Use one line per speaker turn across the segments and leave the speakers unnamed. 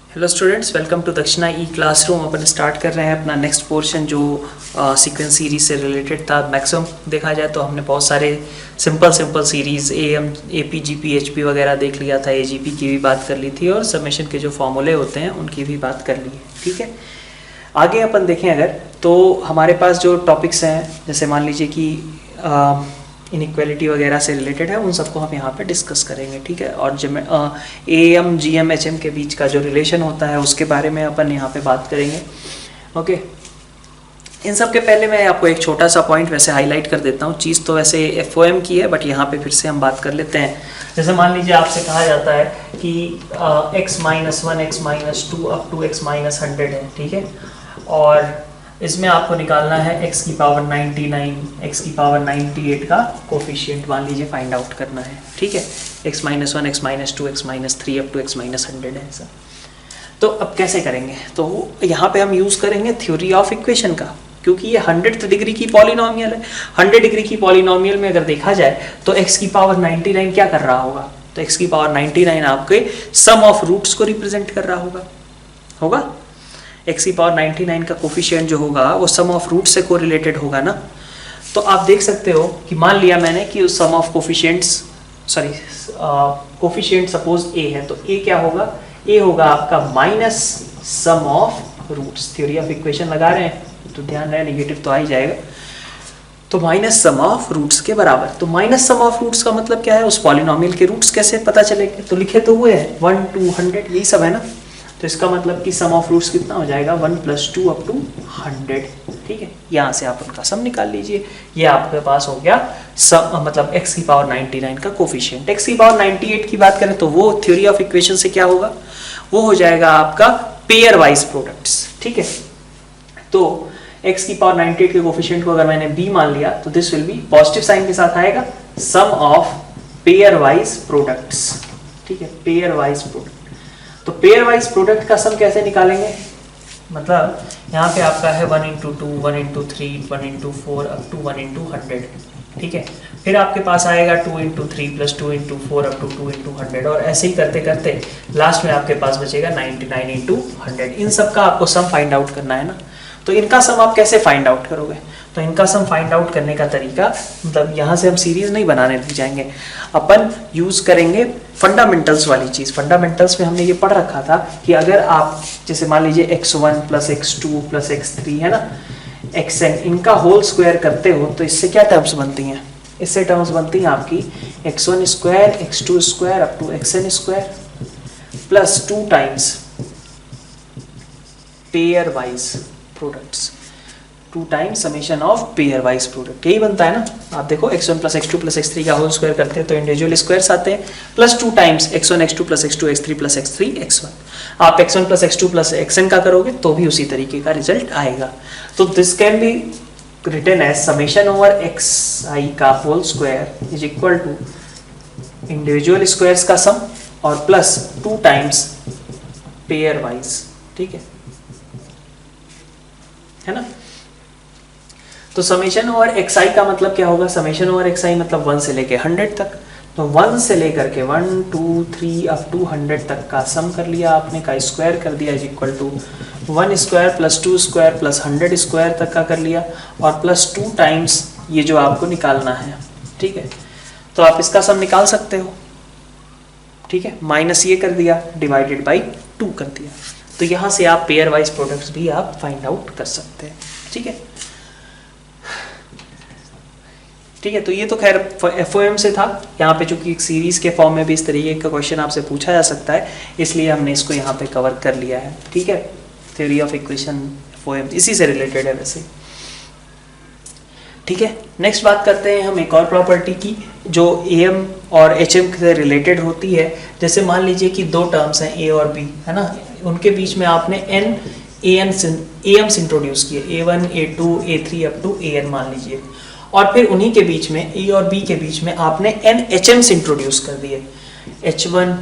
Hello students, welcome to दक्षिणा ई classroom. अपन start कर रहे हैं अपना नेक्स्ट पोर्शन जो सीक्वेंस सीरीज से रिलेटेड था। मैक्सिमम देखा जाए तो हमने बहुत सारे simple series AP GP HP वगैरह देख लिया था, AGP की भी बात कर ली थी और समेशन के जो फॉर्मूले होते हैं उनकी भी बात कर ली है। ठीक है, आगे अपन देखें अगर तो हमारे पास जो टॉपिक्स हैं, जैसे मान लीजिए कि इनइक्वालिटी वगैरह से रिलेटेड है, उन सबको हम यहाँ पे डिस्कस करेंगे। ठीक है, और जब AM GM HM के बीच का जो रिलेशन होता है उसके बारे में अपन यहाँ पे बात करेंगे। ओके, इन सब के पहले मैं आपको एक छोटा सा पॉइंट वैसे हाईलाइट कर देता हूँ। चीज़ तो वैसे FOM की है, बट यहाँ पे फिर से हम बात कर लेते हैं। जैसे मान लीजिए आपसे कहा जाता है कि x-1 x-2 up to x-100 है। ठीक है, और इसमें आपको निकालना है x की पावर 99 x की पावर 98 का कोफिशिएंट मान लीजिए फाइंड आउट करना है। ठीक है, x-1 x-2 x-3 up to x-100 है ऐसा। तो अब कैसे करेंगे, तो यहाँ पे हम यूज़ करेंगे थ्योरी ऑफ इक्वेशन का, क्योंकि ये 100th डिग्री की पॉलिनोमियल है। 100 डिग्री की पॉलिनोमियल में अगर देखा जाए तो x की पावर 99 क्या कर रहा होगा, तो x की पावर 99 आपके सम ऑफ रूट्स को रिप्रेजेंट कर रहा होगा। x की पावर 99 का कोफिशिएंट जो होगा वो सम ऑफ रूट से कोरिलेटेड होगा ना। तो आप देख सकते हो कि मान लिया मैंने कि उस sum of coefficient suppose a है, तो a क्या होगा, a होगा आपका minus sum of roots. Theory of equation लगा रहे हैं तो ध्यान रहे, नेगेटिव तो आ ही जाएगा, तो माइनस सम ऑफ रूट्स के बराबर। तो माइनस सम ऑफ रूट्स का मतलब क्या है, उस पॉलिनोमियल के रूट्स कैसे पता चलेंगे, तो लिखे तो हुए हैं 1 2 100 यही सब है ना। तो इसका मतलब कि सम ऑफ रूट्स कितना हो जाएगा 1 + 2 अप टू 100। ठीक है, यहाँ से आप उनका सम निकाल लीजिए। ये आपके पास हो गया सम, मतलब x की पावर 99 का कोफिशिएंट। x की पावर 98 की बात करें तो वो थ्योरी ऑफ इक्वेशन से क्या होगा, वो हो जाएगा आपका पेयर वाइज प्रोडक्ट्स। ठीक है, तो x की पावर 98 के कोफिशिएंट को अगर मैंने b मान लिया तो this will be positive sign के साथ आएगा, sum of pairwise products. ठीक है, पेयर वाइज प्रोडक्ट। तो पेयर वाइज प्रोडक्ट का सम कैसे निकालेंगे, मतलब यहाँ पे आपका है 1 × 2 1 × 3 1 × 4 अप टू 1 × 100। ठीक है, फिर आपके पास आएगा 2 × 3 + 2 × 4 अप टू 2 × 100, और ऐसे ही करते करते लास्ट में आपके पास बचेगा 99 × 100। इन सब का आपको सम फाइंड आउट करना है ना। तो इनका सम आप कैसे फाइंड आउट करोगे, तो इनका सम फाइंड आउट करने का तरीका, मतलब यहाँ से हम सीरीज नहीं बनाने लग जाएंगे, अपन यूज करेंगे फंडामेंटल्स वाली चीज़। फंडामेंटल्स में हमने ये पढ़ रखा था कि अगर आप जैसे मान लीजिए x1 + x2 + x3 है ना, xn, इनका होल स्क्वायर करते हो तो इससे क्या टर्म्स बनती हैं, इससे टर्म्स बनती हैं आपकी x1² x2² up to xn² plus 2 times pairwise products, 2 times summation of pairwise product. यही बनता है ना। आप देखो x1 + x2 + x3 का होल स्क्वायर करते हैं तो इंडिविजुअल स्क्वायर्स आते हैं, plus 2 times x1 x2 + x2 x3 + x3 x1। आप x1 + x2 + xn का करोगे तो भी उसी तरीके का रिजल्ट आएगा। तो this can be written as summation over xi का whole square is equal to individual squares का सम और प्लस 2 टाइम्स पेयर वाइज। ठीक है ना। तो समेशन ओवर xi का मतलब क्या होगा, समेशन ओवर xi मतलब 1 से लेके 100 तक। तो 1 से लेकर के 1 2 3 अप टू 100 तक का सम कर लिया आपने, का स्क्वायर कर दिया इज इक्वल टू 1² + 2² + 100² तक का कर लिया, और प्लस 2 टाइम्स ये जो आपको निकालना है। ठीक है, तो आप इसका सम निकाल सकते हो। ठीक है, माइनस ये कर दिया, डिवाइडेड बाई 2 कर दिया। तो यहाँ से आप पेयर वाइज प्रोडक्ट्स भी आप फाइंड आउट कर सकते हैं। ठीक है, ठीक है, तो ये तो खैर FOM से था। यहाँ पे चूंकि एक सीरीज के फॉर्म में भी इस तरीके का क्वेश्चन आपसे पूछा जा सकता है, इसलिए हमने इसको यहाँ पे कवर कर लिया है। ठीक है, थ्योरी ऑफ इक्वेशन FOM इसी से रिलेटेड है वैसे। ठीक है, नेक्स्ट बात करते हैं हम एक और प्रॉपर्टी की जो AM और HM से रिलेटेड होती है। जैसे मान लीजिए कि 2 टर्म्स हैं A और B, है ना, उनके बीच में आपने AMs इंट्रोड्यूस किए, A1 A2 A3 up to AN मान लीजिए, और फिर उन्हीं के बीच में A और B के बीच में आपने NHMs इंट्रोड्यूस कर दिए, H1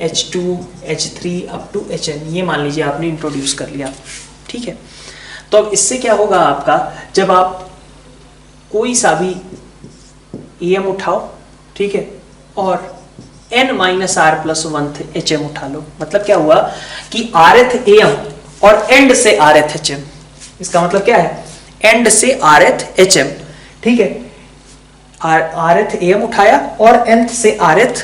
H2 H3 up to HN, ये मान लीजिए आपने इंट्रोड्यूस कर लिया। ठीक है, तो अब इससे क्या होगा आपका, जब आप कोई सा भी AM उठाओ, ठीक है, और n minus r plus 1th HM उठा लो। मतलब क्या हुआ कि rth AM और एंड से rth HM, इसका मतलब क्या है, एंड से rth HM, ठीक है, rth AM उठाया और nth से rth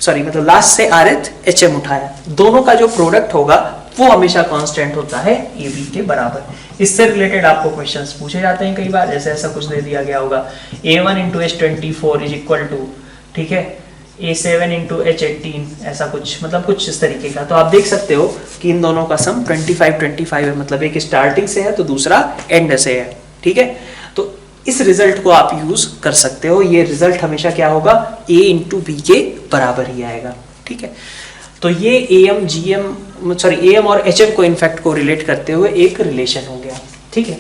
मतलब लास्ट से rth HM उठाया, दोनों का जो प्रोडक्ट होगा वो हमेशा कांस्टेंट होता है AB के बराबर। इससे रिलेटेड आपको क्वेश्चंस पूछे जाते हैं कई बार, जैसे ऐसा कुछ दे दिया गया होगा A1 into H24 is equal to, ठीक है, A7 इंटू H18, ऐसा कुछ, मतलब कुछ इस तरीके का। तो आप देख सकते हो कि इन दोनों का सम 25 है, मतलब एक स्टार्टिंग से है तो दूसरा एंड से है, ठीक है। तो इस रिजल्ट को आप यूज कर सकते हो, ये रिजल्ट हमेशा क्या होगा, A इंटू B के बराबर ही आएगा, ठीक है। तो ये AM और HM को इनफैक्ट को रिलेट करते हुए एक रिलेशन हो गया, ठीक है।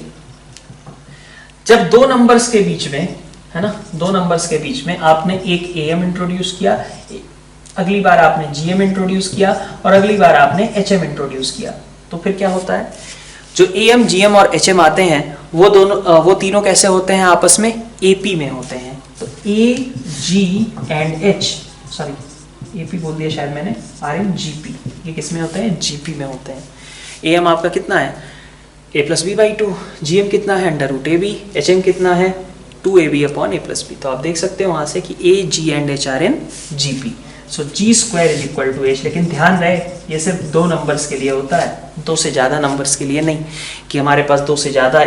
जब दो नंबर्स के बीच में, है ना, दो नंबर्स के बीच में आपने एक AM इंट्रोड्यूस किया, अगली बार आपने GM इंट्रोड्यूस किया और अगली बार आपने HM इंट्रोड्यूस किया, तो फिर क्या होता है, जो AM, GM और HM आते हैं वो तीनों कैसे होते हैं, आपस में AP में होते हैं। तो A, G and H, sorry AP बोल दिया शायद मैंने, RM, GP, ये किस में होते हैं, GP में होते हैं। AM आपका कितना है, A plus b by 2, GM कितना है, अंडर रूट AB, HM कितना है, 2AB upon A plus B. तो आप देख सकते हो वहां से कि A, G and H are in GP, so G square is equal to H। लेकिन ध्यान रहे ये सिर्फ दो नंबर्स के लिए होता है, दो से ज़्यादा नंबर्स के लिए नहीं, कि हमारे पास दो से ज़्यादा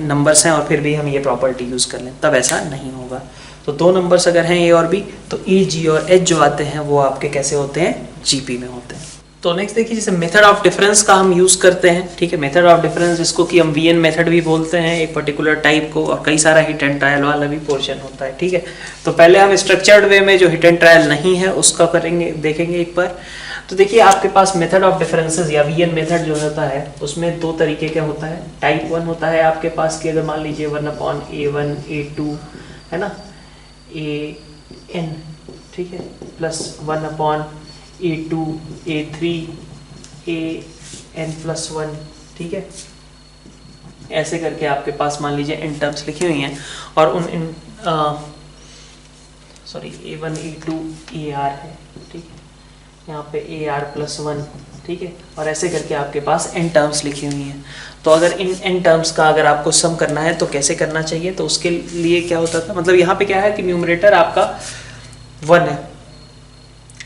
नंबर्स हैं और फिर भी हम ये प्रॉपर्टी यूज़ कर लें, तब ऐसा नहीं होगा। तो दो नंबर्स अगर हैं A और B, तो A, G और H जो आते हैं वो आपके कैसे होते हैं, GP में होते हैं। तो नेक्स्ट देखिए, जैसे मेथड ऑफ डिफरेंस का हम यूज़ करते हैं, ठीक है, मेथड ऑफ डिफरेंस जिसको कि हम VN मेथड भी बोलते हैं एक पर्टिकुलर टाइप को, और कई सारा हिट एंड ट्रायल वाला भी पोर्शन होता है, ठीक है। तो पहले हम स्ट्रक्चर्ड वे में जो हिट एंड ट्रायल नहीं है उसका करेंगे, देखेंगे एक बार। तो देखिए आपके पास मेथड ऑफ डिफरेंसेस या VN मेथड जो होता है उसमें दो तरीके का होता है। टाइप 1 होता है आपके पास कि अगर मान लीजिए 1/A1 A2 है ना, AN, ठीक है, प्लस 1/A2 A3 AN+1, ठीक है, ऐसे करके आपके पास मान लीजिए इन टर्म्स लिखी हुई हैं, और उन A1 A2 AR है, ठीक है, यहाँ पे AR+1, ठीक है, और ऐसे करके आपके पास n टर्म्स लिखी हुई हैं। तो अगर इन n टर्म्स का अगर आपको सम करना है तो कैसे करना चाहिए, तो उसके लिए क्या होता था, मतलब यहाँ पे क्या है कि न्यूमरेटर आपका 1 है,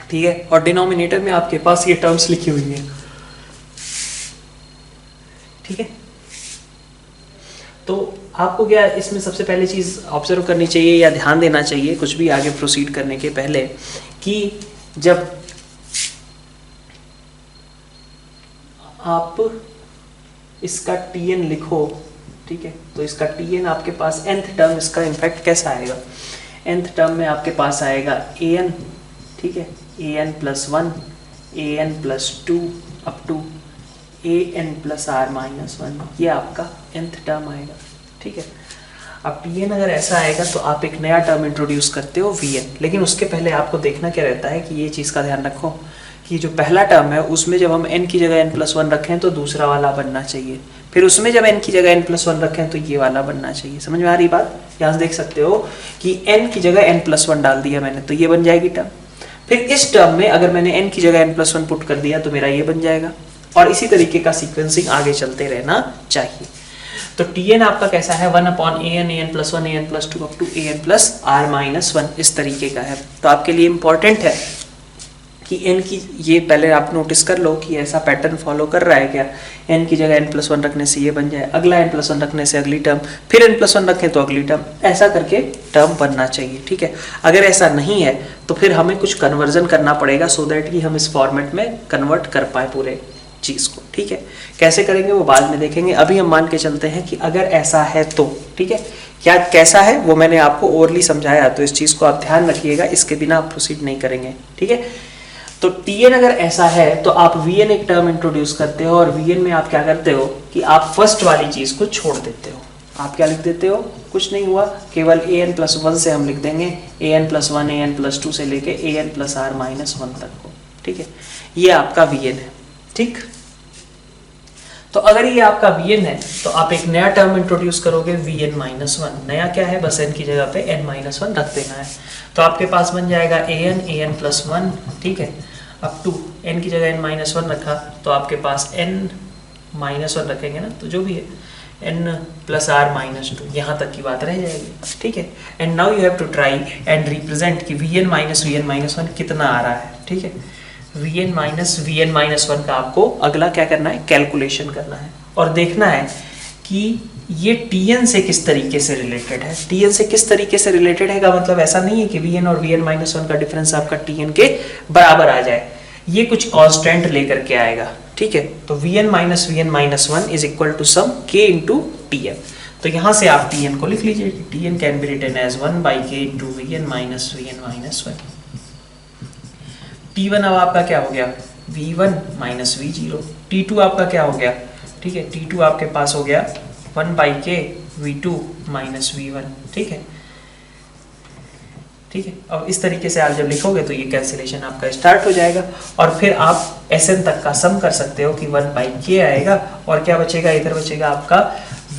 ठीक है, और डिनोमिनेटर में आपके पास ये टर्म्स लिखी हुई हैं, ठीक है। तो आपको क्या इसमें सबसे पहले चीज़ ऑब्जर्व करनी चाहिए या ध्यान देना चाहिए कुछ भी आगे प्रोसीड करने के पहले, कि जब आप इसका Tn लिखो, ठीक है, तो इसका Tn आपके पास nth टर्म इसका इम्पैक्ट कैसा आएगा, nth टर्म में आपके पास आएगा An, ठीक है, An+1 An+2 up to An+r-1, ये आपका nth टर्म आएगा, ठीक है। अब Tn अगर ऐसा आएगा तो आप एक नया टर्म इंट्रोड्यूस करते हो Vn, लेकिन उसके पहले आपको देखना क्या रहता है कि ये चीज़ का ध्यान रखो कि जो पहला टर्म है उसमें जब हम n की जगह n+1 रखें तो दूसरा वाला बनना चाहिए, फिर उसमें जब n की जगह n+1 रखें तो ये वाला बनना चाहिए। समझ में आ रही बात, यहाँ से देख सकते हो कि n की जगह n+1 डाल दिया मैंने तो ये बन जाएगी टर्म, फिर इस टर्म में अगर मैंने n की जगह n+1 पुट कर दिया तो मेरा ये बन जाएगा, और इसी तरीके का सीक्वेंसिंग आगे चलते रहना चाहिए। तो Tn आपका कैसा है, 1/An An+1 An+2 up to An+r-1, इस तरीके का है। तो आपके लिए इम्पोर्टेंट है कि n की, ये पहले आप नोटिस कर लो कि ऐसा पैटर्न फॉलो कर रहा है क्या, n की जगह n+1 रखने से ये बन जाए, अगला n+1 रखने से अगली टर्म, फिर n+1 रखें तो अगली टर्म, ऐसा करके टर्म बनना चाहिए, ठीक है। अगर ऐसा नहीं है तो फिर हमें कुछ कन्वर्जन करना पड़ेगा सो दैट कि हम इस फॉर्मेट में कन्वर्ट कर पाए पूरे चीज़ को, ठीक है। कैसे करेंगे वो बाद में देखेंगे, अभी हम मान के चलते हैं कि अगर ऐसा है तो, ठीक है। क्या कैसा है वो मैंने आपको ओवरली समझाया, तो इस चीज़ को आप ध्यान रखिएगा, इसके बिना आप प्रोसीड नहीं करेंगे, ठीक है। तो Tn अगर ऐसा है तो आप Vn एक टर्म इंट्रोड्यूस करते हो, और Vn में आप क्या करते हो कि आप फर्स्ट वाली चीज़ को छोड़ देते हो। आप क्या लिख देते हो, कुछ नहीं हुआ, केवल An+1 से हम लिख देंगे An+1 An+2 से लेके An+r-1 तक को, ठीक है। ये आपका Vn है, ठीक। तो तो अगर ये आपका Vn है तो आप एक नया टर्म इंट्रोड्यूस करोगे Vn माइनस वन। नया क्या है, बस n की जगह पे n माइनस वन रख देना है। तो आपके पास बन जाएगा an प्लस वन, ठीक है, अप टू n की जगह n माइनस वन रखा तो आपके पास n माइनस वन रखेंगे ना, तो जो भी है n plus r minus two, यहाँ तक की बात रह जाएगी, ठीक है। And now you have to try and represent कि Vn माइनस वन कितना आ रहा है, ठीक है। Vn माइनस वन का आपको अगला क्या करना है, कैलकुलेशन करना है और देखना है कि ये Tn से किस तरीके से रिलेटेड है। Tn से किस तरीके से रिलेटेड है का मतलब ऐसा नहीं है कि Vn और Vn माइनस वन का डिफरेंस आपका Tn के बराबर आ जाए, ये कुछ कांस्टेंट लेकर के आएगा, ठीक है। तो Vn minus one is equal to some k into Tn। तो यहाँ से आप Tn को लिख लीजिए, Tn can be written as 1 by k into Vn minus one. T1 अब आपका क्या हो गया, V1 माइनस V0। T2 आपका क्या हो गया, ठीक है, T2 आपके पास हो गया 1 बाई के V2 माइनस V1, ठीक है, ठीक है। अब इस तरीके से आप जब लिखोगे तो ये कैंसिलेशन आपका स्टार्ट हो जाएगा और फिर आप Sn तक का सम कर सकते हो कि 1 बाई के आएगा और क्या बचेगा, इधर बचेगा आपका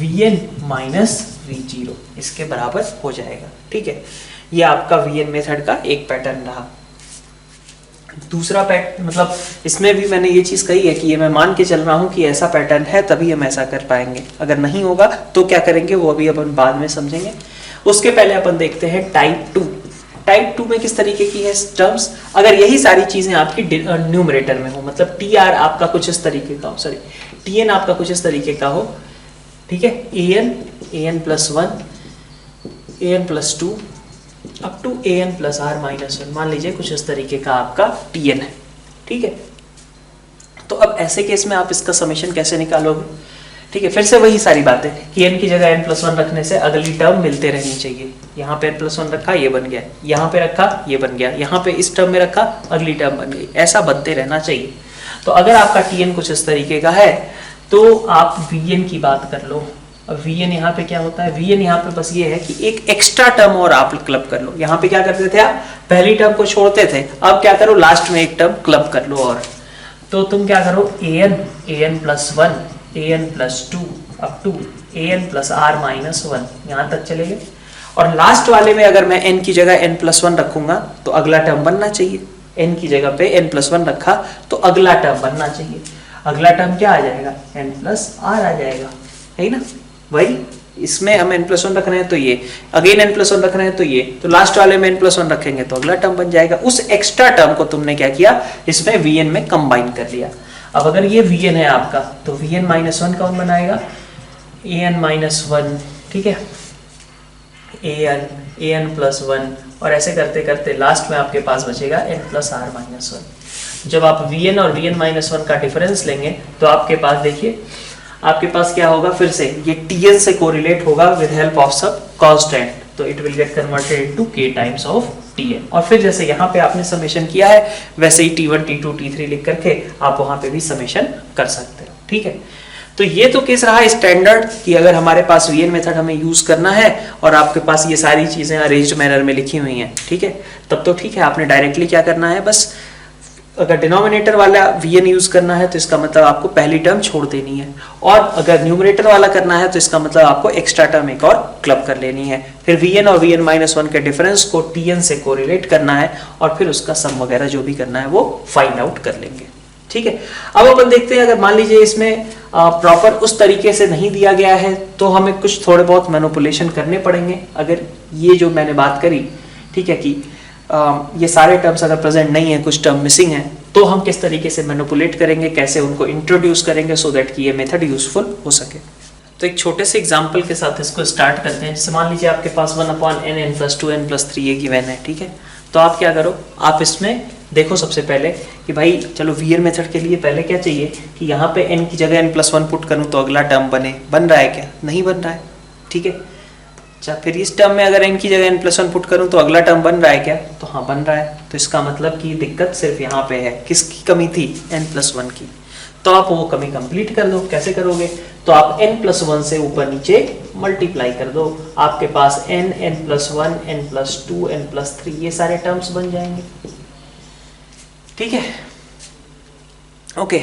Vn माइनस V0, इसके बराबर हो जाएगा, ठीक है। ये आपका Vn मेथड का एक पैटर्न रहा। दूसरा पैटर्न, मतलब इसमें भी मैंने ये चीज़ कही है कि ये मैं मान के चल रहा हूँ कि ऐसा पैटर्न है तभी हम ऐसा कर पाएंगे, अगर नहीं होगा तो क्या करेंगे वो अभी अपन बाद में समझेंगे। उसके पहले अपन देखते हैं टाइप 2। टाइप 2 में किस तरीके की है टर्म्स, अगर यही सारी चीज़ें आपकी न्यूमरेटर में हो, मतलब टी आर आपका कुछ इस तरीके का हो, सॉरी टी एन आपका कुछ इस तरीके का हो, ठीक है, a n plus one, a n plus two up to an plus r minus one, मान लीजिए कुछ इस तरीके का आपका Tn है, ठीक है। तो अब ऐसे केस में आप इसका समेशन कैसे निकालोगे, ठीक है। फिर से वही सारी बातें कि n की जगह n प्लस वन रखने से अगली टर्म मिलते रहनी चाहिए। यहाँ पे n प्लस वन रखा ये बन गया, यहाँ पे रखा ये बन गया, यहाँ पे इस टर्म में रखा अगली टर्म बन गई, ऐसा बनते रहना चाहिए। तो अगर आपका Tn कुछ इस तरीके का है तो आप Vn की बात कर लो। अब Vn यहाँ पे क्या होता है, Vn यहाँ पे बस ये है कि एक एक्स्ट्रा टर्म और आप क्लब कर लो। यहाँ पे क्या करते थे आप, पहली टर्म को छोड़ते थे, अब क्या करो लास्ट में एक टर्म क्लब कर लो। और तो तुम क्या करो an plus one, an plus two up to an plus r minus one, यहाँ तक चले गए। और लास्ट वाले में अगर मैं n की जगह n प्लस वन रखूंगा तो अगला टर्म बनना चाहिए, n की जगह पे n प्लस वन रखा तो अगला टर्म बनना चाहिए। अगला टर्म क्या आ जाएगा, n प्लस आर आ जाएगा, है ना। भाई इसमें हम n प्लस वन रख रहे हैं तो ये, अगेन n प्लस वन रख रहे हैं तो ये, तो लास्ट वाले में n प्लस वन रखेंगे तो अगला टर्म बन जाएगा। उस एक्स्ट्रा टर्म को तुमने क्या किया, इसमें Vn में कंबाइन कर लिया। अब अगर ये Vn है आपका तो Vn माइनस वन कौन बनाएगा, an माइनस वन, ठीक है, an प्लस वन, और ऐसे करते करते लास्ट में आपके पास बचेगा n plus r minus one. जब आप Vn और Vn माइनस वन का डिफरेंस लेंगे तो आपके पास देखिए, आपके पास क्या होगा, फिर से ये Tn से कोरिलेट होगा विद हेल्प ऑफ सब कांस्टेंट, तो it will get converted into k times of Tn। और फिर जैसे यहाँ पे आपने समेशन किया है वैसे ही T1 T2 T3 लिख करके आप वहां पे भी समेशन कर सकते हो, ठीक है। तो ये तो केस रहा स्टैंडर्ड कि अगर हमारे पास Vn मेथड हमें यूज करना है और आपके पास ये सारी चीजें अरेंज्ड मैनर में लिखी हुई हैं, ठीक है, तब तो ठीक है। आपने डायरेक्टली क्या करना है, बस अगर डिनोमिनेटर वाला Vn यूज करना है तो इसका मतलब आपको पहली टर्म छोड़ देनी है, और अगर न्यूमरेटर वाला करना है तो इसका मतलब आपको एक्स्ट्रा टर्म एक और क्लब कर लेनी है। फिर Vn और Vn माइनस वन के डिफरेंस को Tn से कोरिलेट करना है और फिर उसका सम वगैरह जो भी करना है वो फाइंड आउट कर लेंगे, ठीक है। अब अपन देखते हैं, अगर मान लीजिए इसमें प्रॉपर उस तरीके से नहीं दिया गया है तो हमें कुछ थोड़े बहुत मैनिपुलेशन करने पड़ेंगे। अगर ये जो मैंने बात करी, ठीक है, कि ये सारे टर्म्स अगर प्रेजेंट नहीं है, कुछ टर्म मिसिंग है, तो हम किस तरीके से मैनिपुलेट करेंगे, कैसे उनको इंट्रोड्यूस करेंगे सो दैट कि ये मेथड यूजफुल हो सके। तो एक छोटे से एग्जांपल के साथ इसको स्टार्ट करते हैं। जैसे मान लीजिए आपके पास 1/n n plus 2 n plus 3 ये गिवन है, ठीक है। तो आप क्या करो, आप इसमें देखो सबसे पहले कि भाई चलो Vn मेथड के लिए पहले क्या चाहिए कि यहाँ पे n की जगह n प्लस वन पुट करूँ तो अगला टर्म बन रहा है क्या, नहीं बन रहा है, ठीक है। अच्छा, फिर इस टर्म में अगर n की जगह n प्लस वन पुट करूँ तो अगला टर्म बन रहा है क्या, तो हाँ बन रहा है। तो इसका मतलब कि दिक्कत सिर्फ यहाँ पे है, किसकी कमी थी, n प्लस वन की। तो आप वो कमी कंप्लीट कर दो। कैसे करोगे, तो आप n प्लस वन से ऊपर नीचे मल्टीप्लाई कर दो, आपके पास n plus one, n plus two, n plus three, ये सारे टर्म्स बन जाएंगे, ठीक है, ओके।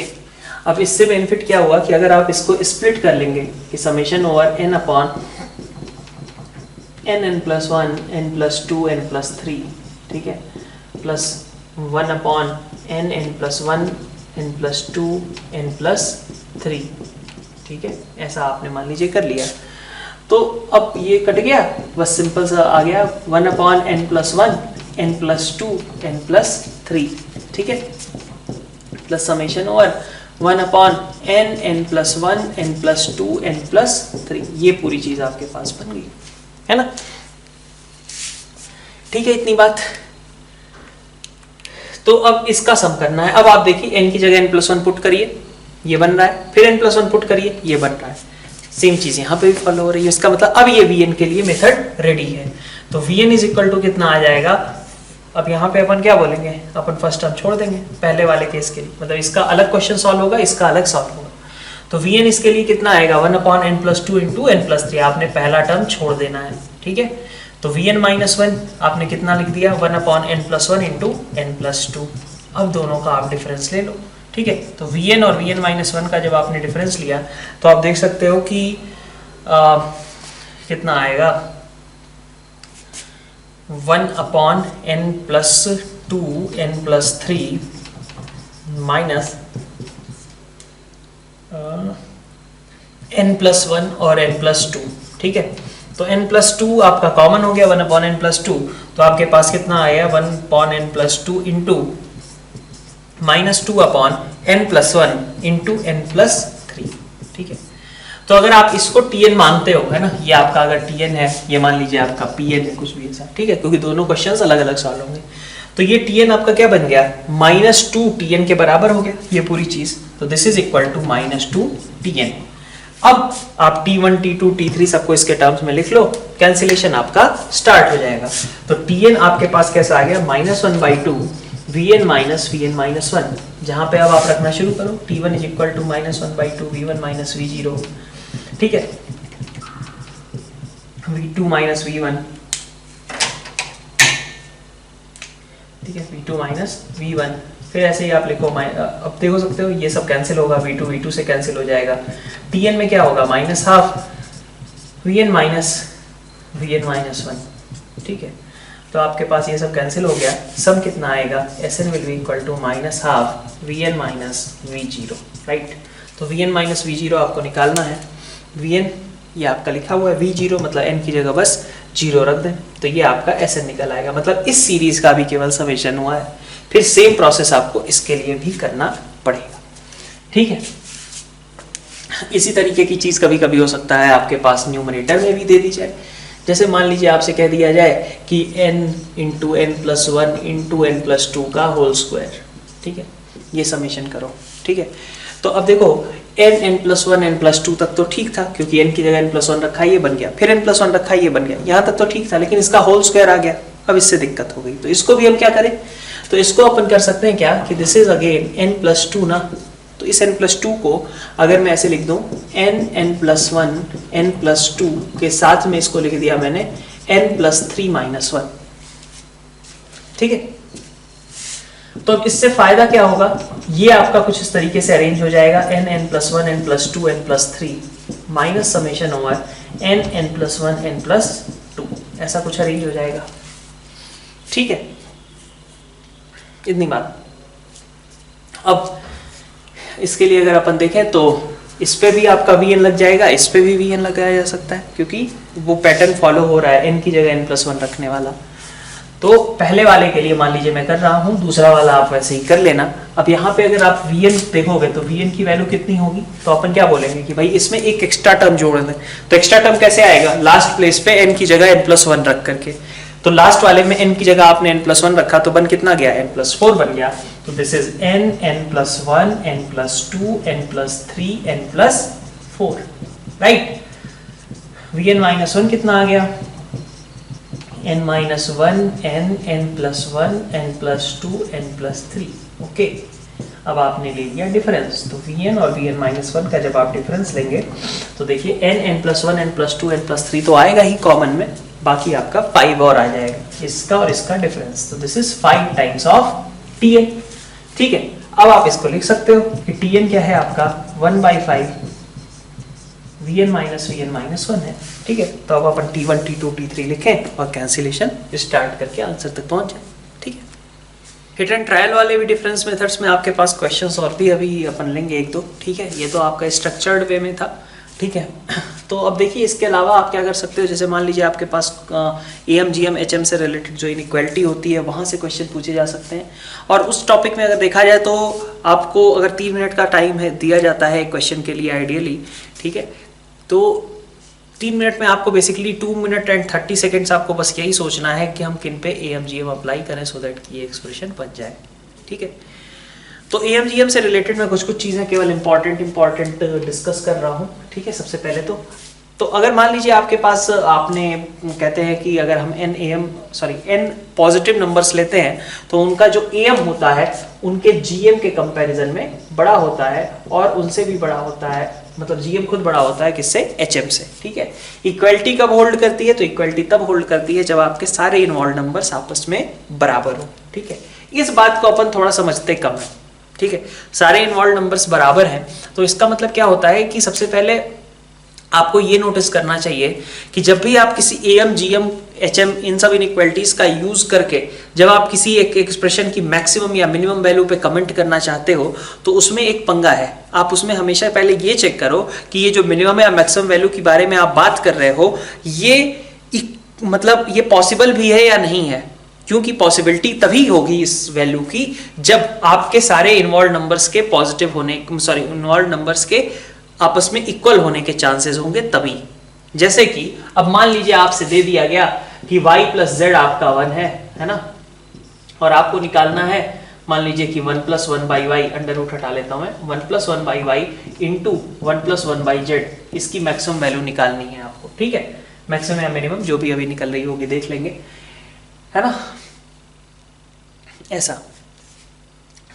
अब इससे बेनिफिट क्या हुआ कि अगर आप इसको स्प्लिट कर लेंगे कि summation over n upon n plus 1 n plus 2 n plus 3, ठीक है, plus 1 upon n plus 1 n plus 2 n plus 3, ठीक है, ऐसा आपने मान लीजिए कर लिया। तो अब ये कट गया, बस सिंपल सा आ गया 1 upon n plus 1 n plus 2 n plus 3, ठीक है, plus summation over 1 upon n plus 1 n plus 2 n plus 3, ये पूरी चीज आपके पास बन गई, है ना। ठीक है, इतनी बात। तो अब इसका सम करना है। अब आप देखिए n की जगह n प्लस 1 पुट करिए, ये बन रहा है, फिर n प्लस 1 पुट करिए, ये बन रहा है, सेम चीज यहाँ पे भी फॉलो हो रही है। इसका मतलब अब ये Vn के लिए मेथड रेडी है। तो Vn इज इक्वल टू कितना आ जाएगा, अब यहाँ पे अपन क्या बोलेंगे, अपन फर्स्ट टर्म छोड़ देंगे पहले वाले केस के लिए, मतलब इसका अलग क्वेश्चन सॉल्व होगा, इसका अलग सॉल्व होगा। तो Vn इसके लिए कितना आएगा 1 upon n plus 2 into n plus 3, आपने पहला टर्म छोड़ देना है, ठीक है। तो Vn माइनस 1 आपने कितना लिख दिया 1 upon n plus 1 into n plus 2। अब दोनों का आप डिफरेंस ले लो, ठीक है। तो Vn और Vn माइनस 1 का जब आपने डिफरेंस लिया तो आप देख सकते हो कि कितना आएगा 1 upon n plus 2 n plus 3 minus n plus 1 और n प्लस 2, ठीक है। तो n प्लस 2 आपका कॉमन हो गया 1 अपॉन n प्लस 2, तो आपके पास कितना आया 1 upon n plus 2 into minus 2 upon n plus 1 into n plus 3, ठीक है। तो अगर आप इसको Tn मानते हो, है ना, ये आपका अगर Tn है, ये मान लीजिए आपका Pn है, कुछ भी ऐसा, ठीक है, क्योंकि दोनों क्वेश्चंस अलग अलग सॉल्व होंगे। तो ये Tn आपका क्या बन गया -2 Tn के बराबर हो गया ये पूरी चीज। तो this is equal to -2 Tn। अब आप T1 T2 T3 सबको इसके टर्म्स में लिख लो, कैंसिलेशन आपका स्टार्ट हो जाएगा। तो Tn आपके पास कैसा आ गया -1/2 Vn माइनस Vn माइनस 1, जहां पे अब आप रखना शुरू करो T1 is equal to -1/2 V1 minus V0, ठीक है, V2 माइनस V1, ठीक है, V2 माइनस V1, फिर ऐसे ही आप लिखो अब देखो सकते हो ये सब कैंसिल होगा, V2 से कैंसिल हो जाएगा। Tn में क्या होगा -12 Vn माइनस Vn माइनस 1, ठीक है। तो आपके पास ये सब कैंसिल हो गया, सम कितना आएगा Sn will be equal to -12 Vn minus V0, right. तो Vn माइनस V0 आपको निकालना है। Vn ये आपका लिखा हुआ है, V0 मतलब n की जगह बस 0 रख दें, तो ये आपका Sn निकल आएगा। मतलब इस सीरीज का भी केवल समेशन हुआ है। फिर सेम प्रोसेस आपको इसके लिए भी करना पड़ेगा, ठीक है। इसी तरीके की चीज कभी कभी हो सकता है आपके पास न्यूमरेटर में भी दे दी जाए। जैसे मान लीजिए आपसे कह दिया जाए कि n into n plus 1 into n plus 2 का होल स्क्वायर, ठीक है, ये समेशन करो, ठीक है। तो अब देखो n प्लस 1 n प्लस 2 तक तो ठीक था, क्योंकि n की जगह n प्लस 1 रखा ये बन गया, फिर n प्लस 1 रखा ये बन गया, यहाँ तक तो ठीक था। लेकिन इसका होल स्क्वायर आ गया, अब इससे दिक्कत हो गई। तो इसको भी हम क्या करें, तो इसको अपन कर सकते हैं क्या कि this is again n plus 2 ना, तो इस n प्लस 2 को अगर मैं ऐसे लिख दूं n प्लस 1 n प्लस 2 के साथ में इसको लिख दिया मैंने n प्लस 3 माइनस 1, ठीक है। तो अब इससे फायदा क्या होगा, ये आपका कुछ इस तरीके से अरेंज हो जाएगा n plus 1 n plus 2 n plus 3 minus summation over n plus 1 n plus 2, ऐसा कुछ अरेंज हो जाएगा, ठीक है। इतनी बात। अब इसके लिए अगर अपन देखें तो इस पे भी आपका Vn लग जाएगा, इस पे भी Vn लगाया जा सकता है, क्योंकि वो पैटर्न फॉलो हो रहा है n की जगह n प्लस 1 रखने वाला। तो पहले वाले के लिए मान लीजिए मैं कर रहा हूँ, दूसरा वाला आप वैसे ही कर लेना। अब यहाँ पे अगर आप Vn देखोगे तो Vn की वैल्यू कितनी होगी, तो अपन क्या बोलेंगे कि भाई इसमें एक एक्स्ट्रा टर्म जोड़ दें। तो एक्स्ट्रा टर्म कैसे आएगा, लास्ट प्लेस पे n की जगह n प्लस 1 रख करके। तो लास्ट वाले में n की जगह आपने n प्लस 1 रखा, तो बन कितना गया n प्लस 4 बन गया। तो this is n plus 1 n plus 2 n plus 3 n plus 4, right. Vn minus 1 कितना आ गया n minus 1 n plus 1 n plus 2 n plus 3, okay. अब आपने ले लिया डिफरेंस, तो Vn और Vn माइनस 1 का जब आप डिफरेंस लेंगे तो देखिए n plus 1 n plus 2 n plus 3 तो आएगा ही कॉमन में, बाकी आपका 5 और आ जाएगा, इसका और इसका डिफरेंस। तो this is 5 times of Tn, ठीक है। अब आप इसको लिख सकते हो कि Tn क्या है आपका 1/5 Vn माइनस Vn माइनस 1 है, ठीक है। तो अब अपन T1 T2 T3 लिखें और कैंसिलेशन स्टार्ट करके आंसर तक पहुंच जाए, ठीक है। हिट एंड ट्रायल वाले भी डिफरेंस मेथड्स में आपके पास क्वेश्चंस और भी अभी अपन लेंगे एक दो, ठीक है। ये तो आपका स्ट्रक्चर्ड वे में था, ठीक है। तो अब देखिए इसके अलावा आप क्या कर सकते हो, जैसे मान लीजिए आपके पास M G M H M से रिलेटेड जो इनइक्वालिटी होती है वहाँ से क्वेश्चन पूछे जा सकते हैं। और उस टॉपिक में अगर देखा जाए तो आपको अगर 3 मिनट का टाइम है दिया जाता है क्वेश्चन के लिए आइडियली, ठीक है। तो 3 मिनट में आपको बेसिकली 2 मिनट एंड 30 सेकेंड्स आपको बस यही सोचना है कि हम किन पे AMGM अप्लाई करें सो दैट कि ये एक्सप्रेशन बन जाए, ठीक है। तो AMGM से रिलेटेड मैं कुछ चीज़ें केवल इंपॉर्टेंट डिस्कस कर रहा हूँ, ठीक है। सबसे पहले तो अगर मान लीजिए आपके पास आपने कहते हैं कि अगर हम n पॉजिटिव नंबर्स लेते हैं तो उनका जो AM होता है उनके GM के कंपैरिजन में बड़ा होता है और उनसे भी बड़ा होता है, मतलब GM खुद बड़ा होता है किससे, HM से, ठीक है। इक्वलिटी कब होल्ड करती है, तो इक्वलिटी तब होल्ड करती है जब आपके सारे इन्वॉल्व नंबर्स आपस में बराबर हो, ठीक है। इस बात को अपन थोड़ा समझते कम है, ठीक है। सारे इन्वॉल्व नंबर्स बराबर हैं तो इसका मतलब क्या होता है कि सबसे पहले आपको ये नोटिस करना चाहिए कि जब भी आप किसी AM, GM, HM इन सब इनइक्वालिटीज का यूज करके जब आप किसी एक एक्सप्रेशन की मैक्सिमम या मिनिमम वैल्यू पे कमेंट करना चाहते हो तो उसमें एक पंगा है। आप उसमें हमेशा पहले ये चेक करो कि ये जो मिनिमम या मैक्सिमम वैल्यू के बारे में आप बात कर रहे हो ये पॉसिबल भी है या नहीं है, क्योंकि पॉसिबिलिटी तभी होगी इस वैल्यू की जब आपके सारे इन्वॉल्व नंबर्स के इन्वॉल्व नंबर्स के आपस में इक्वल होने के चांसेस होंगे तभी। जैसे कि अब मान लीजिए आपसे दे दिया गया कि y + z आपका 1 है ना, और आपको निकालना है मान लीजिए कि 1 + 1/y अंडर रूट हटा लेता हूं मैं, 1 + 1/y इंटू 1 + 1/z इसकी मैक्सिमम वैल्यू निकालनी है आपको, ठीक है। मैक्सिमम या मिनिमम जो भी अभी निकल रही होगी देख लेंगे, है ना, ऐसा।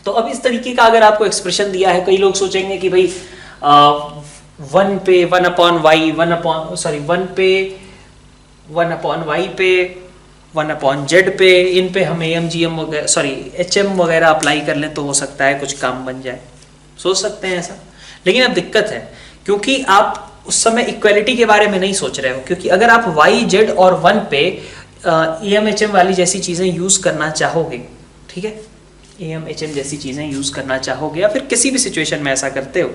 तो अब इस तरीके का अगर आपको एक्सप्रेशन दिया है, कई लोग सोचेंगे कि भाई 1 पे 1/y 1 पे 1/y पे 1/z पे इन पे हम AMGM वगैरह HM वगैरह अप्लाई कर लें तो हो सकता है कुछ काम बन जाए, सोच सकते हैं ऐसा। लेकिन अब दिक्कत है क्योंकि आप उस समय इक्वलिटी के बारे में नहीं सोच रहे हो, क्योंकि अगर आप y, z और 1 पे AM-HM वाली जैसी चीजें यूज करना चाहोगे, ठीक है, AM-HM जैसी चीजें यूज करना चाहोगे या फिर किसी भी सिचुएशन में ऐसा करते हो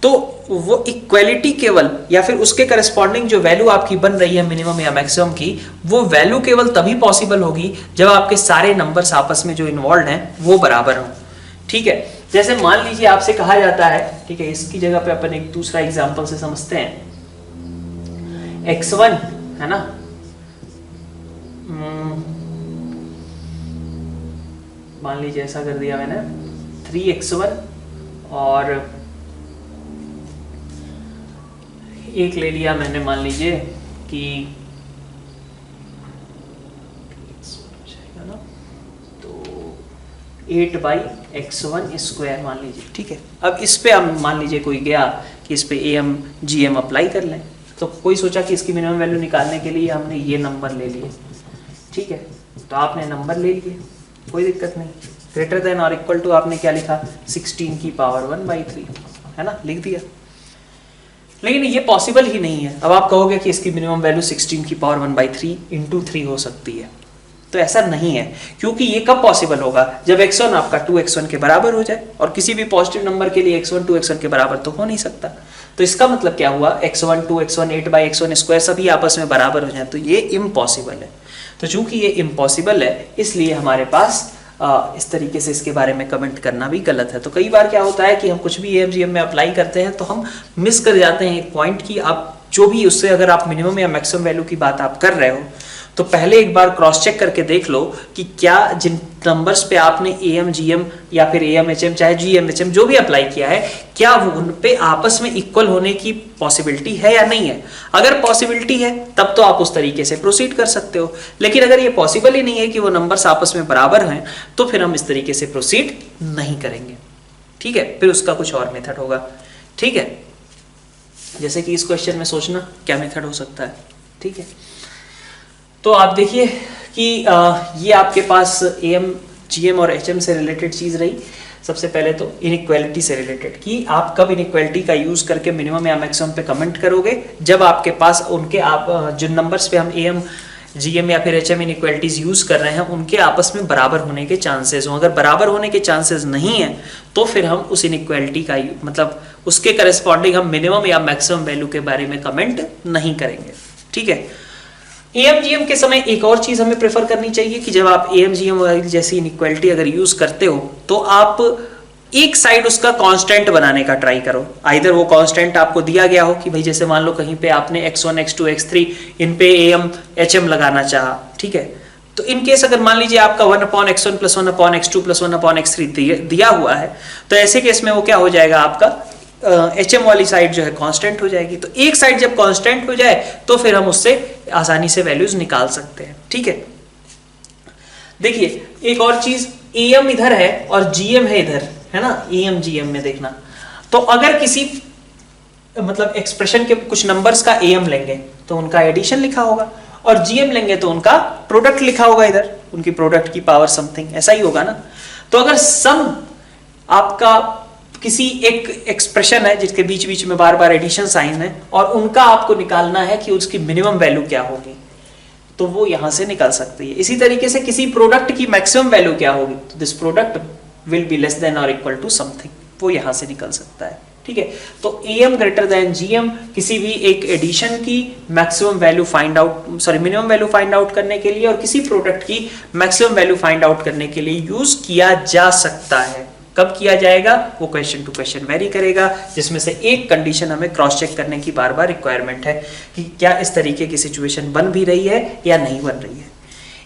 तो वो इक्वलिटी केवल या फिर उसके करस्पॉन्डिंग जो वैल्यू आपकी बन रही है मिनिमम या मैक्सिमम की, वो वैल्यू केवल तभी पॉसिबल होगी जब आपके सारे नंबर्स आपस में जो इन्वॉल्व हैं वो बराबर हों, ठीक है। जैसे मान लीजिए आपसे कहा जाता है, ठीक है, इसकी जगह पे अपन एक दूसरा एग्जांपल से समझते हैं। x1 है ना, मान लीजिए ऐसा कर दिया मैंने 3x1 और एक ले लिया मैंने मान लीजिए कि ना तो 8/x1² मान लीजिए, ठीक है। अब इस पे हम मान लीजिए कोई गया कि इस पे AMGM अप्लाई कर लें, तो कोई सोचा कि इसकी मिनिमम वैल्यू निकालने के लिए हमने ये नंबर ले लिए, ठीक है। तो आपने नंबर ले लिए, कोई दिक्कत नहीं, ग्रेटर देन और इक्वल टू आपने क्या लिखा 16⁻⁴ है ना, लिख दिया। लेकिन ये पॉसिबल ही नहीं है। अब आप कहोगे कि इसकी मिनिमम वैल्यू 16⁻⁴ इंटू 3 हो सकती है, तो ऐसा नहीं है, क्योंकि ये कब पॉसिबल होगा जब x1 आपका 2x1 के बराबर हो जाए, और किसी भी पॉजिटिव नंबर के लिए x1 2x1 के बराबर तो हो नहीं सकता। तो इसका मतलब क्या हुआ, x1 2x1 8/x1² सभी आपस में बराबर हो जाए, तो ये इम्पॉसिबल है। तो चूंकि ये इम्पॉसिबल है इसलिए हमारे पास इस तरीके से इसके बारे में कमेंट करना भी गलत है। तो कई बार क्या होता है कि हम कुछ भी AMGM में अप्लाई करते हैं तो हम मिस कर जाते हैं एक पॉइंट की आप जो भी उससे अगर आप मिनिमम या मैक्सिमम वैल्यू की बात आप कर रहे हो तो पहले एक बार क्रॉस चेक करके देख लो कि क्या जिन नंबर्स पे आपने AMGM या फिर AM-HM चाहे GM-HM जो भी अप्लाई किया है, क्या वो उन पे आपस में इक्वल होने की पॉसिबिलिटी है या नहीं है। अगर पॉसिबिलिटी है तब तो आप उस तरीके से प्रोसीड कर सकते हो, लेकिन अगर ये पॉसिबल ही नहीं है कि वो नंबर्स आपस में बराबर हैं तो फिर हम इस तरीके से प्रोसीड नहीं करेंगे, ठीक है। फिर उसका कुछ और मेथड होगा, ठीक है। जैसे कि इस क्वेश्चन में सोचना क्या मेथड हो सकता है, ठीक है। तो आप देखिए कि ये आपके पास AM, GM और HM से रिलेटेड चीज़ रही। सबसे पहले तो इनइक्वालिटी से रिलेटेड कि आप कब इनइक्वालिटी का यूज करके मिनिमम या मैक्सिमम पे कमेंट करोगे, जब आपके पास उनके आप जिन नंबर्स पे हम एम जीएम या फिर एचएम इनइक्वालिटीज यूज कर रहे हैं उनके आपस में बराबर होने के चांसेस हो। अगर बराबर होने के चांसेस नहीं है तो फिर हम उस इनइक्वालिटी का मतलब उसके करस्पॉन्डिंग हम मिनिमम या मैक्सिमम वैल्यू के बारे में कमेंट नहीं करेंगे। ठीक है, एएमजीएम के समय एक और चीज हमें प्रेफर करनी चाहिए कि जब आप एएमजीएम जैसी इनइक्वालिटी अगर यूज करते हो तो आप एक साइड उसका कांस्टेंट बनाने का ट्राई करो। आइदर वो कांस्टेंट आपको दिया गया हो कि भाई जैसे मान लो कहीं पे आपने x1 x2 x3 इन पे एएम एचएम लगाना चाहा, ठीक है, तो इन केस अगर मान लीजिए आपका 1/x1 + 1/x2 + 1/x3 दिया हुआ है तो ऐसे केस में वो क्या हो जाएगा, आपका एचएम वाली साइड जो है कांस्टेंट हो जाएगी। तो एक साइड जब कांस्टेंट हो जाए तो फिर हम उससे आसानी से वैल्यूज निकाल सकते हैं। ठीक है, देखिए एक और चीज, एएम इधर है और जीएम है इधर, है ना, एएम जीएम में देखना, तो अगर किसी मतलब एक्सप्रेशन के कुछ नंबर्स का एएम लेंगे तो उनका एडिशन लिखा होगा और जीएम लेंगे तो उनका प्रोडक्ट लिखा होगा, इधर उनकी प्रोडक्ट की पावर समथिंग, ऐसा ही होगा ना। तो अगर सम आपका किसी एक एक्सप्रेशन है जिसके बीच बीच में बार बार एडिशन साइन है और उनका आपको निकालना है कि उसकी मिनिमम वैल्यू क्या होगी, तो वो यहां से निकल सकती है। इसी तरीके से किसी प्रोडक्ट की मैक्सिमम वैल्यू क्या होगी, तो this product will be less than और इक्वल टू समथिंग, वो यहां से निकल सकता है। ठीक है, तो एएम ग्रेटर देन जीएम किसी भी एक एडिशन की maximum value find out minimum value find out करने के लिए और किसी प्रोडक्ट की मैक्सिमम वैल्यू फाइंड आउट करने के लिए यूज किया जा सकता है। कब किया जाएगा वो क्वेश्चन टू क्वेश्चन वेरी करेगा, जिसमें से एक कंडीशन हमें क्रॉस चेक करने की बार बार रिक्वायरमेंट है कि क्या इस तरीके की सिचुएशन बन भी रही है या नहीं बन रही है।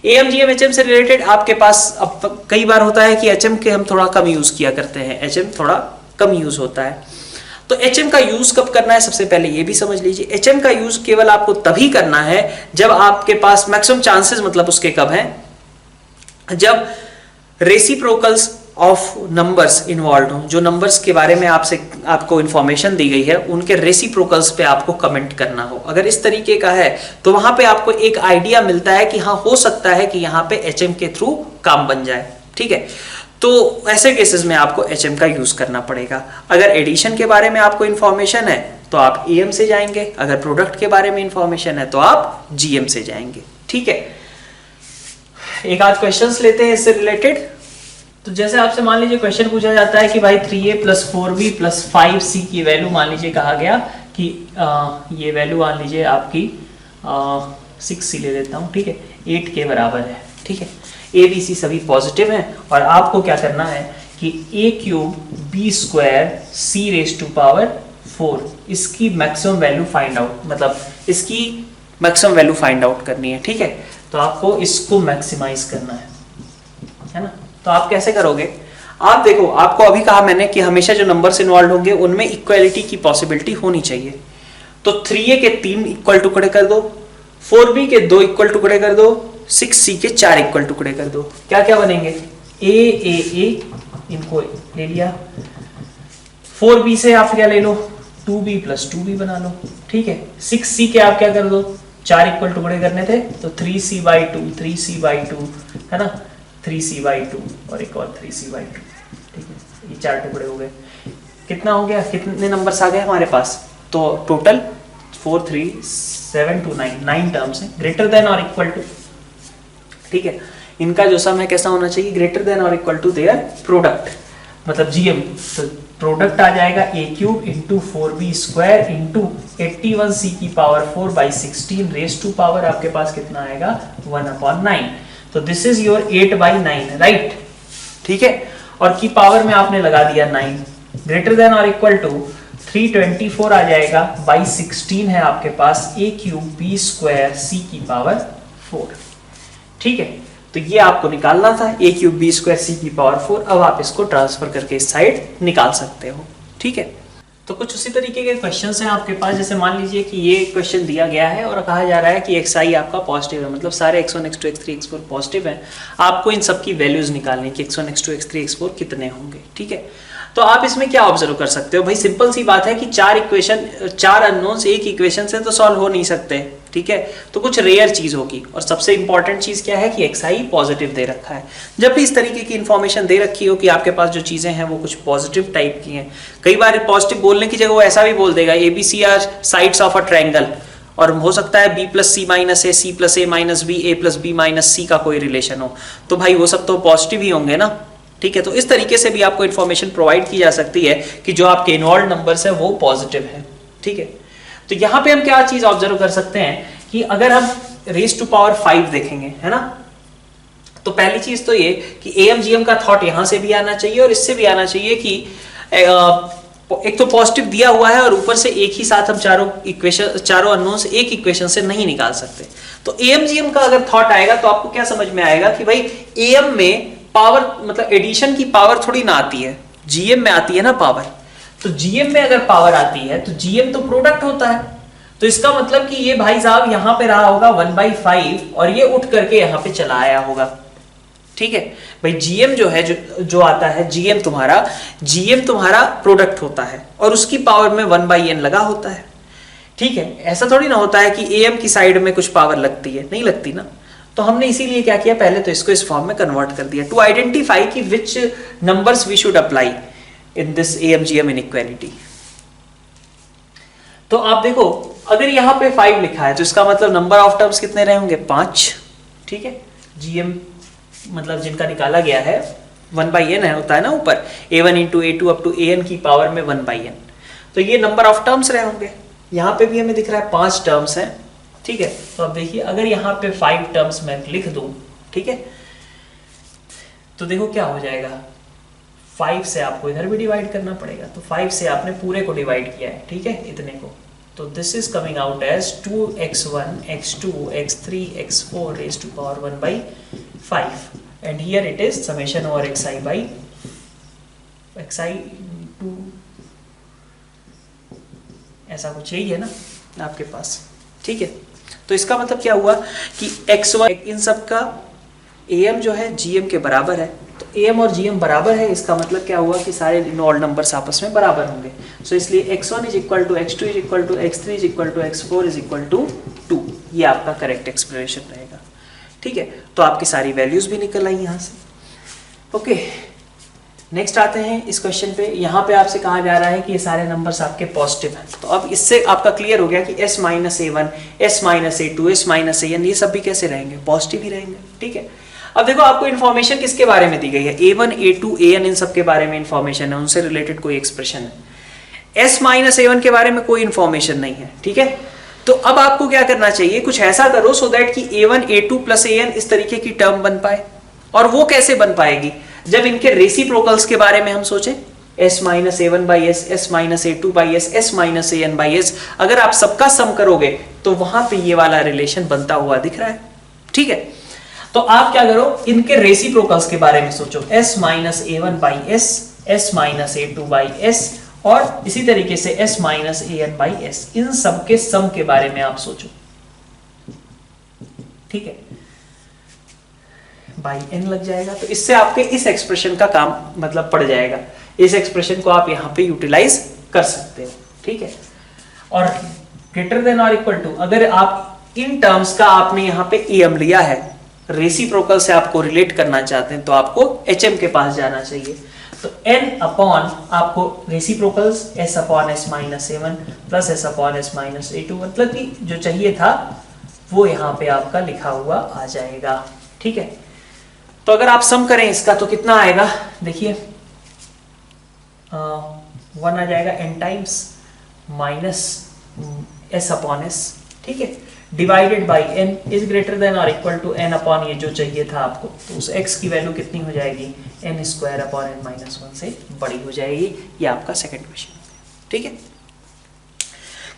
एएम जीएम एचएम से रिलेटेड आपके पास अब कई बार होता है कि एचएम के हम थोड़ा कम यूज किया करते हैं, एचएम थोड़ा कम यूज होता है। तो एचएम का यूज कब करना है, सबसे पहले ये भी समझ लीजिए। एचएम का यूज केवल आपको तभी करना है जब आपके पास मैक्सिमम चांसेस, मतलब उसके कब हैं, जब रेसिप्रोकल्स ऑफ नंबर्स इन्वॉल्व हो, जो नंबर्स के बारे में आपको इंफॉर्मेशन दी गई है उनके रेसिप्रोकल्स पे आपको कमेंट करना हो। अगर इस तरीके का है तो वहां पे आपको एक आइडिया मिलता है कि हाँ हो सकता है कि यहाँ पे एचएम के थ्रू काम बन जाए। ठीक है, तो ऐसे केसेस में आपको एचएम का यूज करना पड़ेगा। अगर एडिशन के बारे में आपको इंफॉर्मेशन है तो आप एएम से जाएंगे, अगर प्रोडक्ट के बारे में इंफॉर्मेशन है तो आप जीएम से जाएंगे। ठीक है, एक आध क्वेश्चंस लेते हैं इससे रिलेटेड। तो जैसे आपसे मान लीजिए क्वेश्चन पूछा जाता है कि भाई 3a + 4b + 5c की वैल्यू, मान लीजिए कहा गया कि ये वैल्यू मान लीजिए आपकी 6c ले लेता हूँ, ठीक है, 8 के बराबर है। ठीक है, a b c सभी पॉजिटिव हैं और आपको क्या करना है कि a³ b² c⁴ इसकी मैक्सिमम वैल्यू फाइंड आउट, मतलब इसकी मैक्सिमम वैल्यू फाइंड आउट करनी है। ठीक है, तो आपको इसको मैक्सिमाइज करना है ना। तो आप कैसे करोगे, आप देखो, आपको अभी कहा मैंने कि हमेशा जो नंबर्स इन्वॉल्व होंगे उनमें इक्वालिटी की पॉसिबिलिटी होनी चाहिए। तो 3a के 3 इक्वल टुकड़े कर दो, 4b के 2 इक्वल टुकड़े कर दो, 6c के 4 इक्वल टुकड़े कर दो। क्या क्या बनेंगे, a इनको ले लिया, 4b से आप क्या ले लो, 2b + 2b बना लो। ठीक है, 6c के आप क्या कर दो, 4 इक्वल टुकड़े करने थे तो 3c/2 3c/2 है ना, 3c/2 और एक और 3c/2। ठीक है, ये 4 टुकड़े हो गए। कितना हो गया, कितने नंबर्स आ गए हमारे पास, तो टोटल 4 3 7 2 9 टर्म्स है, ग्रेटर देन और इक्वल टू। ठीक है, इनका जो सम है कैसा होना चाहिए, ग्रेटर देन और इक्वल टू देयर प्रोडक्ट, मतलब जीएम। तो प्रोडक्ट आ जाएगा a³ × 4b² × 81c⁴/16 raise to power आपके पास कितना आएगा 1/9। तो दिस इज योर 8/9, राइट। ठीक है, और की पावर में आपने लगा दिया 9, ग्रेटर देन और इक्वल टू 324 आ जाएगा बाई 16 है आपके पास a³ b² c⁴। ठीक है, तो ये आपको निकालना था a³ b² c⁴। अब आप इसको ट्रांसफर करके इस साइड निकाल सकते हो। ठीक है, तो कुछ उसी तरीके के क्वेश्चंस हैं आपके पास। जैसे मान लीजिए कि ये क्वेश्चन दिया गया है और कहा जा रहा है कि xi आपका पॉजिटिव है, मतलब सारे x1 x2 x3 x4 positive हैं। आपको इन सब की वैल्यूज निकालनी है कि x1 x2 x3 x4 कितने होंगे। ठीक है, तो आप इसमें क्या ऑब्जर्व कर सकते हो, भाई सिंपल सी बात है कि 4 अननोन्स एक इक्वेशन से तो सॉल्व हो नहीं सकते, ठीक है, तो कुछ रेयर चीज होगी। और सबसे इंपॉर्टेंट चीज क्या है कि xi पॉजिटिव दे रखा है। जब भी इस तरीके की इंफॉर्मेशन दे रखी हो कि आपके पास जो चीजें हैं वो कुछ पॉजिटिव टाइप की हैं, कई बार पॉजिटिव बोलने की जगह वो ऐसा भी बोल देगा ABC are sides of a triangle, और हो सकता है B plus C minus a, C plus a minus b, A plus b minus C का कोई रिलेशन हो, तो भाई वो सब तो पॉजिटिव ही होंगे ना, ठीक है। तो इस तरीके से भी आपको इन्फॉर्मेशन प्रोवाइड की जा सकती है कि जो आपके इन्वॉल्व नंबर्स है वो पॉजिटिव है, ठीक है। तो यहाँ पे हम क्या चीज ऑब्जर्व कर सकते हैं कि अगर हम रेज टू पावर 5 देखेंगे, है ना, तो पहली चीज तो ये कि AMGM का थॉट यहां से भी आना चाहिए और इससे भी आना चाहिए कि एक तो पॉजिटिव दिया हुआ है और ऊपर से एक ही साथ हम चारों अननोन्स एक इक्वेशन से नहीं निकाल सकते। तो AMGM का अगर थॉट आएगा तो आपको क्या समझ में आएगा कि भाई AM में पावर मतलब एडिशन की पावर थोड़ी ना आती है, GM में आती है ना पावर। तो GM में अगर पावर आती है तो GM तो प्रोडक्ट होता है, तो इसका मतलब कि ये भाई साहब यहां पे रहा होगा 1/5 और ये उठ करके यहां पे चला आया होगा, ठीक है भाई। GM जो है जो आता है GM तुम्हारा प्रोडक्ट होता है और उसकी पावर में 1/n लगा होता है, ठीक है। ऐसा थोड़ी ना होता है कि AM की साइड में कुछ पावर लगती है, नहीं लगती ना। तो हमने इसीलिए क्या किया, पहले तो इसको इस फॉर्म में कन्वर्ट कर दिया टू आइडेंटिफाई कि which numbers we should apply in this AMGM inequality. तो आप देखो अगर यहां पे 5 लिखा है तो इसका मतलब नंबर ऑफ टर्म्स कितने रहे होंगे, 5, ठीक है। GM मतलब जिनका निकाला गया है 1/n है, होता है ना ऊपर A1 into A2 up to AN की पावर में 1/n, तो ये नंबर ऑफ टर्म्स रहे होंगे। यहां पे भी हमें दिख रहा है 5 टर्म्स हैं, ठीक है। तो अब देखिए अगर यहां पे 5 टर्म्स मैं लिख दूं, ठीक है, तो देखो क्या हो जाएगा, 5 से आपको इधर भी डिवाइड करना पड़ेगा, तो 5 से आपने पूरे को डिवाइड किया है, ठीक है, इतने को। तो this is coming out as 2x1 x2 x3 x4 raise to power 1/5 and here it is summation over xi by xi two, ऐसा कुछ यही है ना आपके पास, ठीक है। तो इसका मतलब क्या हुआ कि x1 इन सब का AM जो है GM के बराबर है, तो AM और GM बराबर है, इसका मतलब क्या हुआ कि सारे इन्वॉल्व नंबर्स आपस में बराबर होंगे। सो इसलिए x1 is equal to x2 is equal to x3 is equal to x4 is equal to 2, ये आपका करेक्ट एक्सप्लेनेशन रहेगा, ठीक है। तो आपकी सारी वैल्यूज भी निकल आई यहाँ से, ओके। नेक्स्ट आते हैं इस क्वेश्चन पे। यहाँ पे आपसे कहा जा रहा है कि ये सारे नंबर्स आपके पॉजिटिव हैं, तो अब इससे आपका क्लियर हो गया कि S minus A1 S minus A2 S minus AN ये सब भी कैसे रहेंगे, पॉजिटिव ही रहेंगे, ठीक है। अब देखो आपको इन्फॉर्मेशन किसके बारे में दी गई है, A1 A2 AN इन सब के बारे में इन्फॉर्मेशन है, उनसे रिलेटेड कोई एक्सप्रेशन है। S माइनस A1 के बारे में कोई इन्फॉर्मेशन नहीं है, ठीक है। तो अब आपको क्या करना चाहिए, कुछ ऐसा करो सो दैट कि A1 A2 प्लस AN इस तरीके की टर्म बन पाए। और वो कैसे बन पाएगी, जब इनके रेसिप्रोकल्स के बारे में हम सोचें, S minus A1 by S, S minus A2 by S, S minus AN by S, अगर आप सबका सम करोगे तो वहां पे ये वाला रिलेशन बनता हुआ दिख रहा है, ठीक है। तो आप क्या करो, इनके रेसिप्रोकल्स के बारे में सोचो, S minus A1 by S, S minus A2 by S और इसी तरीके से S minus AN by S, इन सब के सम के बारे में आप सोचो, ठीक है। बाई n लग जाएगा, तो इससे आपके इस एक्सप्रेशन का काम मतलब पड़ जाएगा। इस एक्सप्रेशन को आप यहाँ पे यूटिलाइज कर सकते हो, ठीक है। और ग्रेटर देन और इक्वल टू, अगर आप इन टर्म्स का आपने यहाँ पे AM लिया है, रेसिप्रोकल से आपको रिलेट करना चाहते हैं, तो आपको HM के पास जाना चाहिए। तो n अपॉन आपको reciprocals S upon S minus A1 plus S upon S minus A2, मतलब कि जो चाहिए था वो यहाँ पे आपका लिखा हुआ आ जाएगा, ठीक है। तो अगर आप सम करें इसका तो कितना आएगा, देखिए 1 आ जाएगा n times minus S upon S, ठीक है, divided by n is greater than और इक्वल टू n अपॉन ये जो चाहिए था आपको, तो उस x की वैल्यू कितनी हो जाएगी, n square upon n minus 1 से बड़ी हो जाएगी। ये आपका सेकंड क्वेश्चन, ठीक है।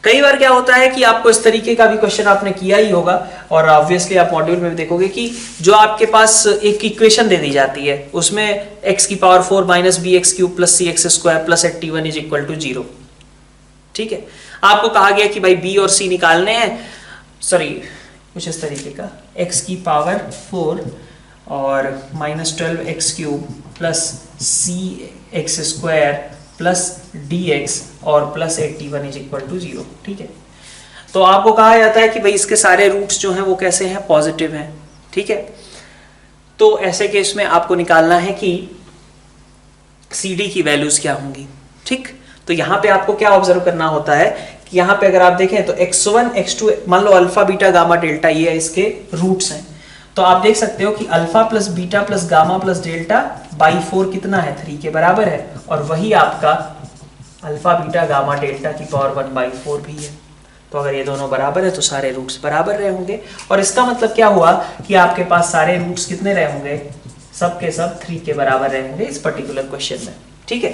कई बार क्या होता है कि आपको इस तरीके का भी क्वेश्चन आपने किया ही होगा, और ऑब्वियसली आप मॉड्यूल में भी देखोगे कि जो आपके पास एक इक्वेशन दे दी जाती है, उसमें x की power 4 minus bx cube plus cx square plus 81 is equal to 0, ठीक है। आपको कहा गया कि भाई b और c निकालने हैं, सॉरी कुछ इस तरीके का, x की पावर 4 और minus 12x cube plus cx square plus dx और प्लस 81 इज इक्वल टू 0, ठीक है। तो आपको कहा जाता है कि भाई इसके सारे रूट्स जो हैं वो कैसे हैं, पॉजिटिव हैं, ठीक है। तो ऐसे केस में आपको निकालना है कि CD की वैल्यूज क्या होंगी, ठीक। तो यहाँ पे आपको क्या ऑब्जर्व करना होता है कि यहाँ पे अगर आप देखें तो x1 x2 मान लो अल्फा बीटा गामा डेल्टा ये इसके रूट्स हैं, तो आप देख सकते हो कि alpha plus beta plus gamma plus delta by 4 कितना है, 3 के बराबर है, और वही आपका अल्फा बीटा गामा डेल्टा की पावर 1/4 भी है। तो अगर ये दोनों बराबर है तो सारे रूट्स बराबर रहे होंगे, और इसका मतलब क्या हुआ कि आपके पास सारे रूट्स कितने रहे होंगे, सब के सब 3 के बराबर रहे होंगे इस पर्टिकुलर क्वेश्चन में, ठीक है।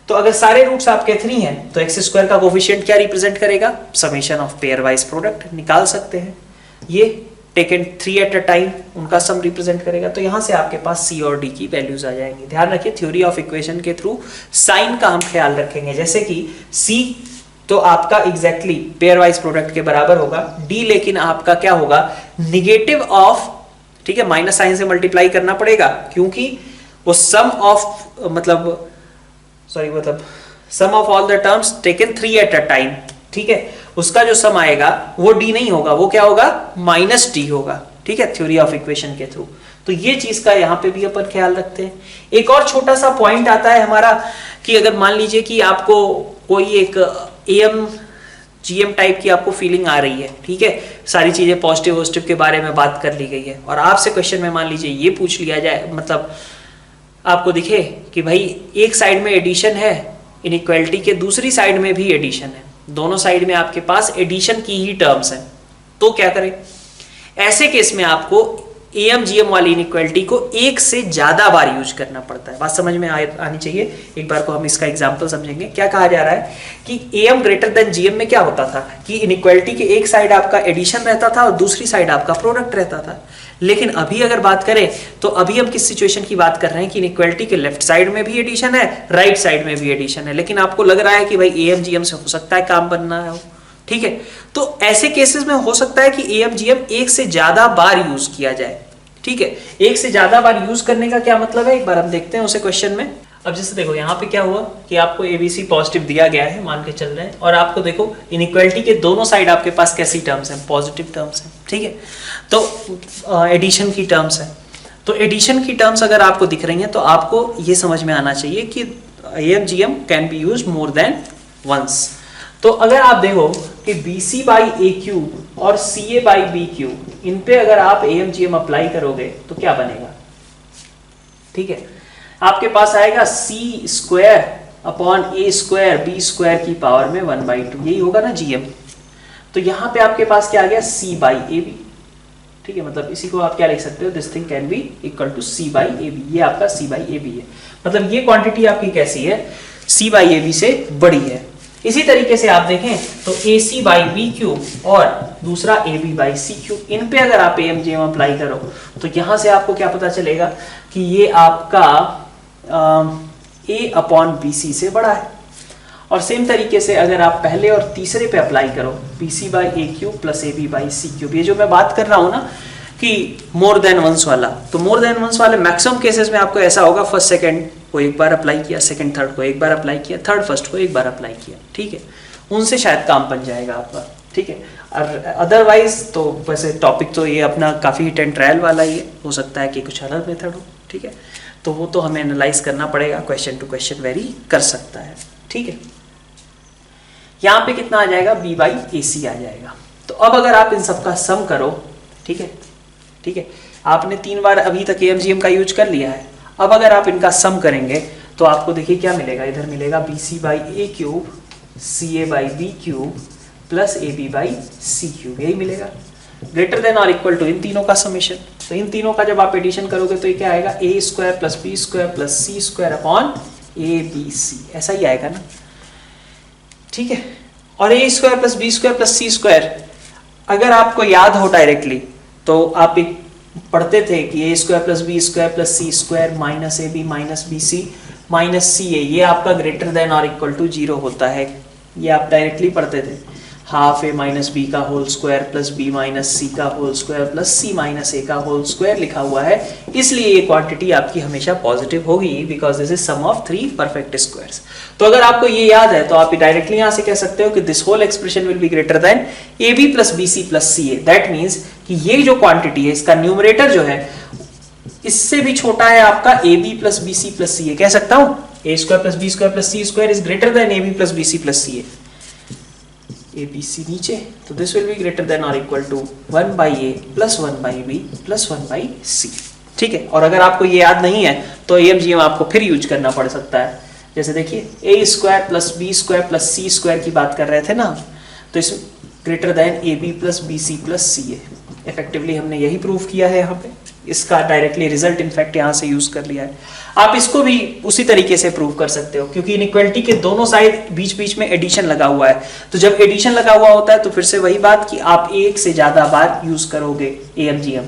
तो अगर सारे रूट्स आपके 3 हैं तो x² का कोफिशिएंट क्या रिप्रेजेंट करेगा, summation of pairwise product निकाल सकते हैं, ये टेकन 3 एट अ टाइम उनका सम रिप्रेजेंट करेगा। तो यहां से आपके पास C और D की वैल्यूज आ जाएंगी। ध्यान रखिए थ्योरी ऑफ इक्वेशन के थ्रू साइन का हम ख्याल रखेंगे, जैसे कि C तो आपका एग्जैक्टली पेयर वाइज प्रोडक्ट के बराबर होगा, D लेकिन आपका क्या होगा, निगेटिव ऑफ, ठीक है, माइनस साइन से मल्टीप्लाई करना पड़ेगा, क्योंकि वो सम ऑफ मतलब sum of all the terms taken 3 at a time, ठीक है, उसका जो सम आएगा वो D नहीं होगा, वो क्या होगा, -D होगा, ठीक है, थ्योरी ऑफ इक्वेशन के थ्रू। तो ये चीज का यहाँ पे भी अपन ख्याल रखते हैं। एक और छोटा सा पॉइंट आता है हमारा कि अगर मान लीजिए कि आपको कोई एक AM GM टाइप की आपको फीलिंग आ रही है, ठीक है, सारी चीजें पॉजिटिव के बारे में बात कर ली गई है, और आपसे क्वेश्चन में मान लीजिए ये पूछ लिया जाए, मतलब आपको दिखे कि भाई एक साइड में एडिशन है इनइक्वालिटी के, दूसरी साइड में भी एडिशन है, दोनों साइड में आपके पास एडिशन की ही टर्म्स हैं, तो क्या करें, ऐसे केस में आपको AM GM वाली इनइक्वालिटी को एक से ज्यादा बार यूज करना पड़ता है। बात समझ में आनी चाहिए, एक बार को हम इसका एग्जांपल समझेंगे। क्या कहा जा रहा है कि AM ग्रेटर देन GM में क्या होता था कि इनइक्वालिटी के एक साइड आपका एडिशन रहता था और दूसरी साइड आपका प्रोडक्ट रहता था, लेकिन अभी अगर बात करें तो अभी हम किस सिचुएशन की बात कर रहे हैं कि इनइक्वालिटी के लेफ्ट साइड में भी एडिशन है, राइट साइड में भी एडिशन है, लेकिन आपको लग रहा है कि भाई AM GM से हो सकता है काम बनना है, ठीक है। तो ऐसे केसेस में हो सकता है कि AM GM एक से ज्यादा बार यूज किया जाए, ठीक है। एक से ज्यादा बार यूज करने का क्या मतलब है, एक बार हम देखते हैं उसे क्वेश्चन में। अब जैसे देखो यहाँ पे क्या हुआ कि आपको ABC पॉजिटिव दिया गया है, मान के चल रहे हैं, और आपको देखो इनइक्वालिटी के दोनों साइड आपके पास कैसी टर्म्स हैं, पॉजिटिव टर्म्स हैं, ठीक है। तो एडिशन की टर्म्स है, तो एडिशन की टर्म्स अगर आपको दिख रही हैं तो आपको ये समझ में आना चाहिए कि AM GM can be use more than once. तो अगर आप देखो कि BC बाई AQ और CA बाई BQ, इन पे अगर आप AM GM अप्लाई करोगे तो क्या बनेगा, ठीक है, आपके पास आएगा C² अपॉन A² B² की पावर में 1/2, यही होगा ना GM। तो यहां पे आपके पास क्या आ गया, C बाई AB, ठीक है, मतलब इसी को आप क्या लिख सकते हो, this thing can be equal to C by AB, ये आपका C बाई AB है, मतलब ये क्वांटिटी आपकी कैसी है, C बाई AB से बड़ी है। इसी तरीके से आप देखें तो AC बाई BQ और दूसरा AB बाई CQ, इन पे अगर आप AM GM अप्लाई करो तो यहां से आपको क्या पता चलेगा कि ये आपका A अपॉन BC से बड़ा है। और सेम तरीके से अगर आप पहले और तीसरे पे अप्लाई करो BC by AQ plus AB by CQ, ये जो मैं बात कर रहा हूं ना कि मोर देन वंस वाला, तो मोर देन वंस वाले मैक्सिमम केसेस में आपको ऐसा होगा, फर्स्ट सेकंड को एक बार अप्लाई किया, सेकंड थर्ड को एक बार अप्लाई किया, थर्ड फर्स्ट को एक बार अप्लाई किया, ठीक है, उनसे शायद काम बन जाएगा आपका, ठीक है। और अदरवाइज तो वैसे टॉपिक तो ये अपना काफ़ी हिट एंड ट्रायल वाला ही है, हो सकता है कि कुछ अलग मेथड हो, ठीक है, तो वो तो हमें एनालाइज करना पड़ेगा, क्वेश्चन टू क्वेश्चन वेरी कर सकता है, ठीक है। यहाँ पे कितना आ जाएगा, B बाई AC आ जाएगा। तो अब अगर आप इन सबका सम करो, ठीक है, ठीक है, आपने 3 बार अभी तक AM GM का यूज कर लिया है, अब अगर आप इनका सम करेंगे तो आपको देखिए क्या मिलेगा, इधर मिलेगा BC by A³ CA by B³ plus AB by C³, यही मिलेगा, ग्रेटर देन और इक्वल टू इन तीनों का समेशन। तो इन तीनों का जब आप एडिशन करोगे तो ये क्या आएगा, A² plus B² plus C² upon ABC, ऐसा ही आएगा ना, ठीक है। और A² plus B² plus C² अगर आपको याद हो डायरेक्टली तो आप एक पढ़ते थे कि A² plus B² plus C² minus AB minus BC minus CA, ये आपका ग्रेटर देन और इक्वल टू 0 होता है, ये आप डायरेक्टली पढ़ते थे। हाफ ए माइनस बी का whole square plus b minus c का whole square plus c minus a का होल स्क्वायर लिखा हुआ है, इसलिए ये क्वांटिटी आपकी हमेशा पॉजिटिव होगी because this is sum of 3 perfect squares. तो अगर आपको ये याद है तो आप डायरेक्टली यहां से कह सकते हो कि this whole expression will be greater than a b plus b c plus c a. That means कि ये जो क्वांटिटी है इसका न्यूमरेटर जो है इससे भी छोटा है आपका a b plus b c plus c a. कह सकता हूं a square plus b square plus c square is greater than a b plus b c plus c a. A b c नीचे, तो this will be greater than और equal to 1 by a plus 1 by b plus 1 by c. ठीक है, और अगर आपको ये याद नहीं है तो AMGM आपको फिर यूज करना पड़ सकता है। जैसे देखिए a square plus b square plus c square की बात कर रहे थे ना, तो इस greater than a b plus b c plus c a. Effectively हमने यही प्रूव किया है यहाँ पे, इसका डायरेक्टली रिजल्ट इनफैक्ट यहाँ से यूज कर लिया है। आप इसको भी उसी तरीके से प्रूव कर सकते हो क्योंकि इनइक्वालिटी के दोनों साइड बीच बीच में एडिशन लगा हुआ है, तो जब एडिशन लगा हुआ होता है तो फिर से वही बात कि आप एक से ज्यादा बार यूज करोगे AMGM।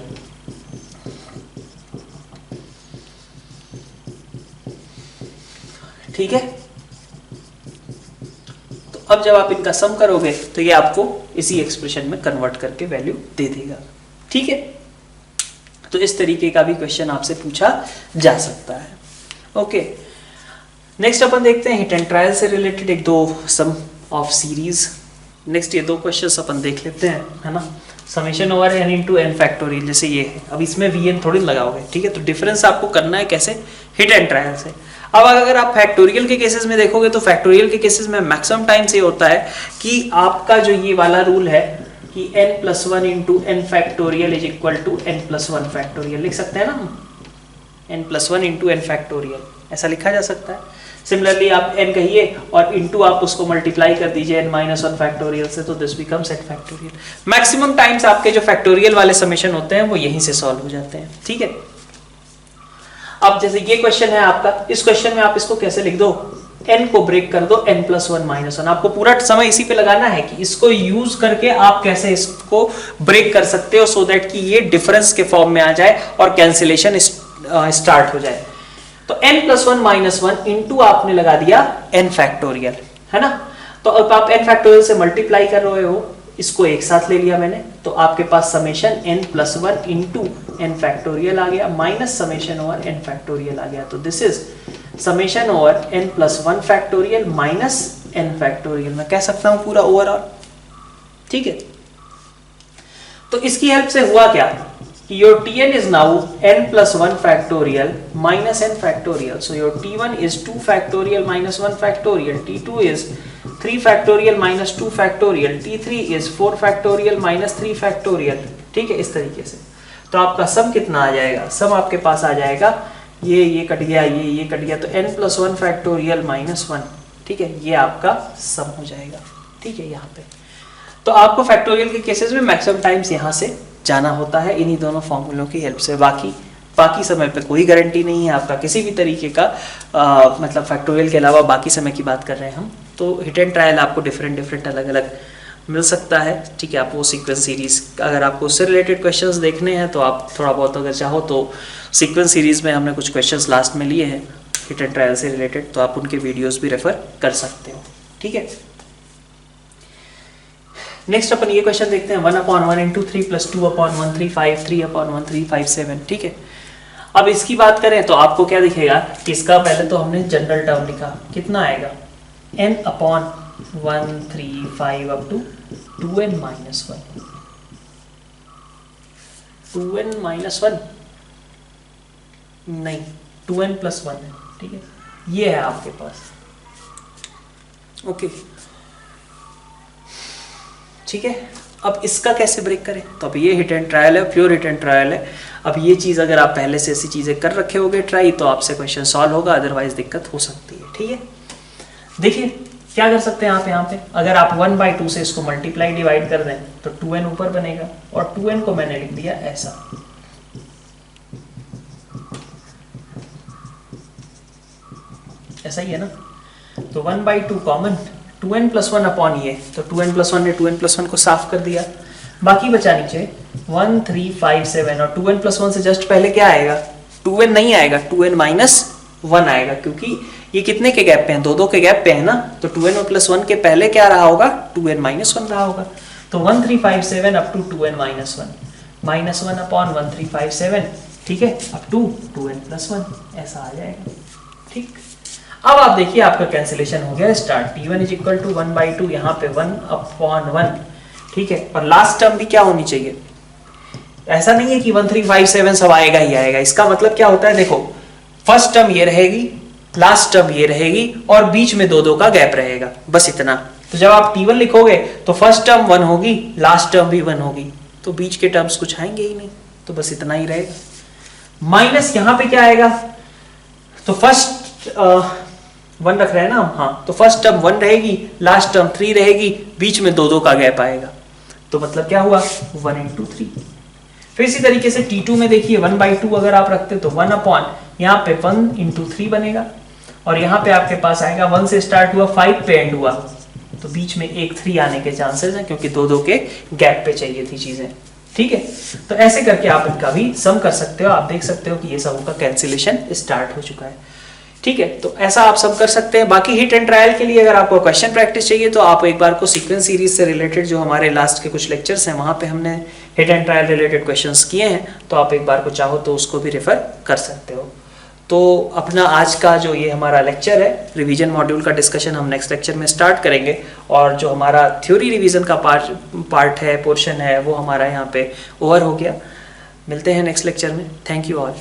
ठीक है, तो अब जब आप इनका सम करोगे तो ये आपको इसी एक्सप्रेशन में कन्वर्ट करके वैल्यू दे देगा। ठीक है, तो इस तरीके का भी क्वेश्चन आपसे पूछा जा सकता है। ओके, नेक्स्ट अपन देखते हैं हिट एंड ट्रायल से रिलेटेड एक दो सम ऑफ सीरीज। नेक्स्ट ये दो क्वेश्चंस अपन देख लेते हैं, है ना। Summation over n into n factorial जैसे ये है, अब इसमें vn थोड़ी लगाओगे। ठीक है, तो डिफरेंस आपको करना है कैसे, हिट एंड ट्रायल से। अब अगर आप फैक्टोरियल के केसेस में देखोगे तो फैक्टोरियल के केसेस में मैक्सिमम टाइम से होता है कि आपका जो ये वाला रूल है कि n plus 1 into n factorial is equal to n plus 1 factorial, लिख सकते हैं ना हम, n plus 1 into n factorial ऐसा लिखा जा सकता है। सिमिलरली आप n कहिए और इंटू आप उसको मल्टीप्लाई कर दीजिए n माइनस 1 फैक्टोरियल से, तो this becomes n factorial. Maximum times आपके जो फैक्टोरियल वाले समेशन होते हैं वो यहीं से सॉल्व हो जाते हैं। ठीक है, अब जैसे ये क्वेश्चन है आपका, इस क्वेश्चन में आप इसको कैसे लिख दो, n को ब्रेक कर दो n प्लस 1 माइनस 1। आपको पूरा समय इसी पे लगाना है कि इसको यूज करके आप कैसे इसको ब्रेक कर सकते हो सो दैट कि ये डिफरेंस के फॉर्म में आ जाए और कैंसिलेशन स्टार्ट हो जाए। तो n प्लस 1 माइनस 1 इंटू आपने लगा दिया n फैक्टोरियल, है ना। तो अब आप n फैक्टोरियल से मल्टीप्लाई कर रहे हो, इसको एक साथ ले लिया मैंने, तो आपके पास summation n plus 1 into n factorial आ गया minus summation over n factorial आ गया। तो this is summation over n plus 1 factorial minus n factorial, मैं कह सकता हूं पूरा ओवरऑल। ठीक है, तो इसकी हेल्प से हुआ क्या कि your Tn is now n plus 1 factorial minus n factorial. So your T1 is 2 factorial minus 1 factorial. T2 is 3 factorial minus 2 factorial. T3 is 4 factorial minus 3 factorial. ठीक है, इस तरीके से। तो आपका सम कितना आ जाएगा, सम आपके पास आ जाएगा ये कट गया, ये कट गया, तो n plus 1 factorial minus 1। ठीक है, ये आपका सम हो जाएगा। ठीक है, यहाँ पे तो आपको फैक्टोरियल के केसेस में मैक्सिमम टाइम्स यहाँ से जाना होता है इन्हीं दोनों फॉर्मूलों की हेल्प से। बाकी समय पे कोई गारंटी नहीं है आपका किसी भी तरीके का, मतलब फैक्टोरियल के अलावा बाकी समय की बात कर रहे हैं हम, तो हिट एंड ट्रायल आपको डिफरेंट अलग अलग मिल सकता है। ठीक है, आप वो सीक्वेंस सीरीज, अगर आपको उससे रिलेटेड क्वेश्चंस देखने हैं तो आप थोड़ा बहुत अगर चाहो तो सीक्वेंस सीरीज में हमने कुछ क्वेश्चंस लास्ट में लिए हैं हिट एंड ट्रायल से रिलेटेड, तो आप उनके वीडियोस भी रेफर कर सकते हो। ठीक है, नेक्स्ट अपन ये क्वेश्चन देखते हैं 1/1 into 3 plus 2/1 3 5 3/1 3 5 7। ठीक है, अब इसकी बात करें तो आपको क्या दिखेगा कि इसका पहले तो हमने जनरल टर्म लिखा, कितना आएगा n/1 3 5 up to 2n minus 1, 2n minus 1 नहीं 2n plus 1 है। ठीक है, ये है आपके पास। ओके, ठीक है, अब इसका कैसे ब्रेक करें, तो अब ये हिट एंड ट्रायल है, प्योर हिट एंड ट्रायल है। अब ये चीज़ अगर आप पहले से ऐसी चीज़ें कर रखे होगे ट्राई, तो आपसे क्वेश्चन सॉल्व होगा, अदरवाइज दिक्कत हो सकती है। ठीक है, देखिए क्या कर सकते हैं आप यहाँ पे, अगर आप 1/2 से इसको मल्टीप्लाई डिवाइड कर दें तो 2n ऊपर बनेगा, और 2n को मैंने लिख दिया ऐसा। ऐसा ही है ना, तो 1/2 कॉमन, 2n plus 1 अपॉन ये, तो 2n plus 1 ने 2n plus 1 को साफ कर दिया, बाकी बचा नीचे 1 3 5 7, और 2n plus 1 से जस्ट पहले क्या आएगा, 2n नहीं आएगा, 2n minus 1 आएगा, क्योंकि ये कितने के गैप पे हैं, 2 के गैप पे है ना, तो 2n+1 के पहले क्या रहा होगा, 2n-1 रहा होगा। तो 1357 अप टू 2n-1, -1 अपॉन 1357, ठीक है, अप टू 2n+1, ऐसा आ जाएगा। ठीक, अब आप देखिए आपका कैंसिलेशन हो गया start, t1 is equal to 1/2, यहाँ पे 1/1, ठीक है, और लास्ट टर्म भी क्या होनी चाहिए, ऐसा नहीं है कि 1357 सब आएगा ही आएगा, इसका मतलब क्या होता है, देखो फर्स्ट टर्म ये रहेगी, लास्ट टर्म ये रहेगी, और बीच में 2 का गैप रहेगा, बस इतना। तो जब आप t1 लिखोगे तो फर्स्ट टर्म 1 होगी, लास्ट टर्म भी 1 होगी, तो बीच के टर्म्स कुछ आएंगे ही नहीं, तो बस इतना ही रहेगा। माइनस यहाँ पे क्या आएगा, तो फर्स्ट 1 रख रहे हैं ना हम, हाँ, तो फर्स्ट टर्म 1 रहेगी, लास्ट टर्म 3 रहेगी, बीच में 2 का गैप आएगा, तो मतलब क्या हुआ 1 into 3। फिर इसी तरीके से T2 में देखिए 1/2 अगर आप रखते तो 1 अपॉन यहाँ पे 1 into 3 बनेगा, और यहाँ पे आपके पास आएगा 1 से स्टार्ट हुआ 5 पे एंड हुआ, तो बीच में एक 3 आने के चांसेस हैं, क्योंकि 2 के गैप पे चाहिए थी चीजें। ठीक है, तो ऐसे करके आप इनका भी सम कर सकते हो, आप देख सकते हो कि ये सब का कैंसिलेशन स्टार्ट हो चुका है। ठीक है, तो ऐसा आप सब कर सकते हैं। बाकी हिट एंड ट्रायल के लिए अगर आपको क्वेश्चन प्रैक्टिस चाहिए तो आप एक बार को सीक्वेंस सीरीज से रिलेटेड जो हमारे लास्ट के कुछ लेक्चर्स हैं वहां पे हमने hit and trial related questions किए हैं, तो आप एक बार को चाहो तो उसको भी रेफर कर सकते हो। तो अपना आज का जो ये हमारा लेक्चर है, रिवीजन मॉड्यूल का डिस्कशन हम नेक्स्ट लेक्चर में स्टार्ट करेंगे, और जो हमारा थ्योरी रिवीजन का पार्ट है, पोर्शन है, वो हमारा यहाँ पे ओवर हो गया। मिलते हैं नेक्स्ट लेक्चर में। Thank you all.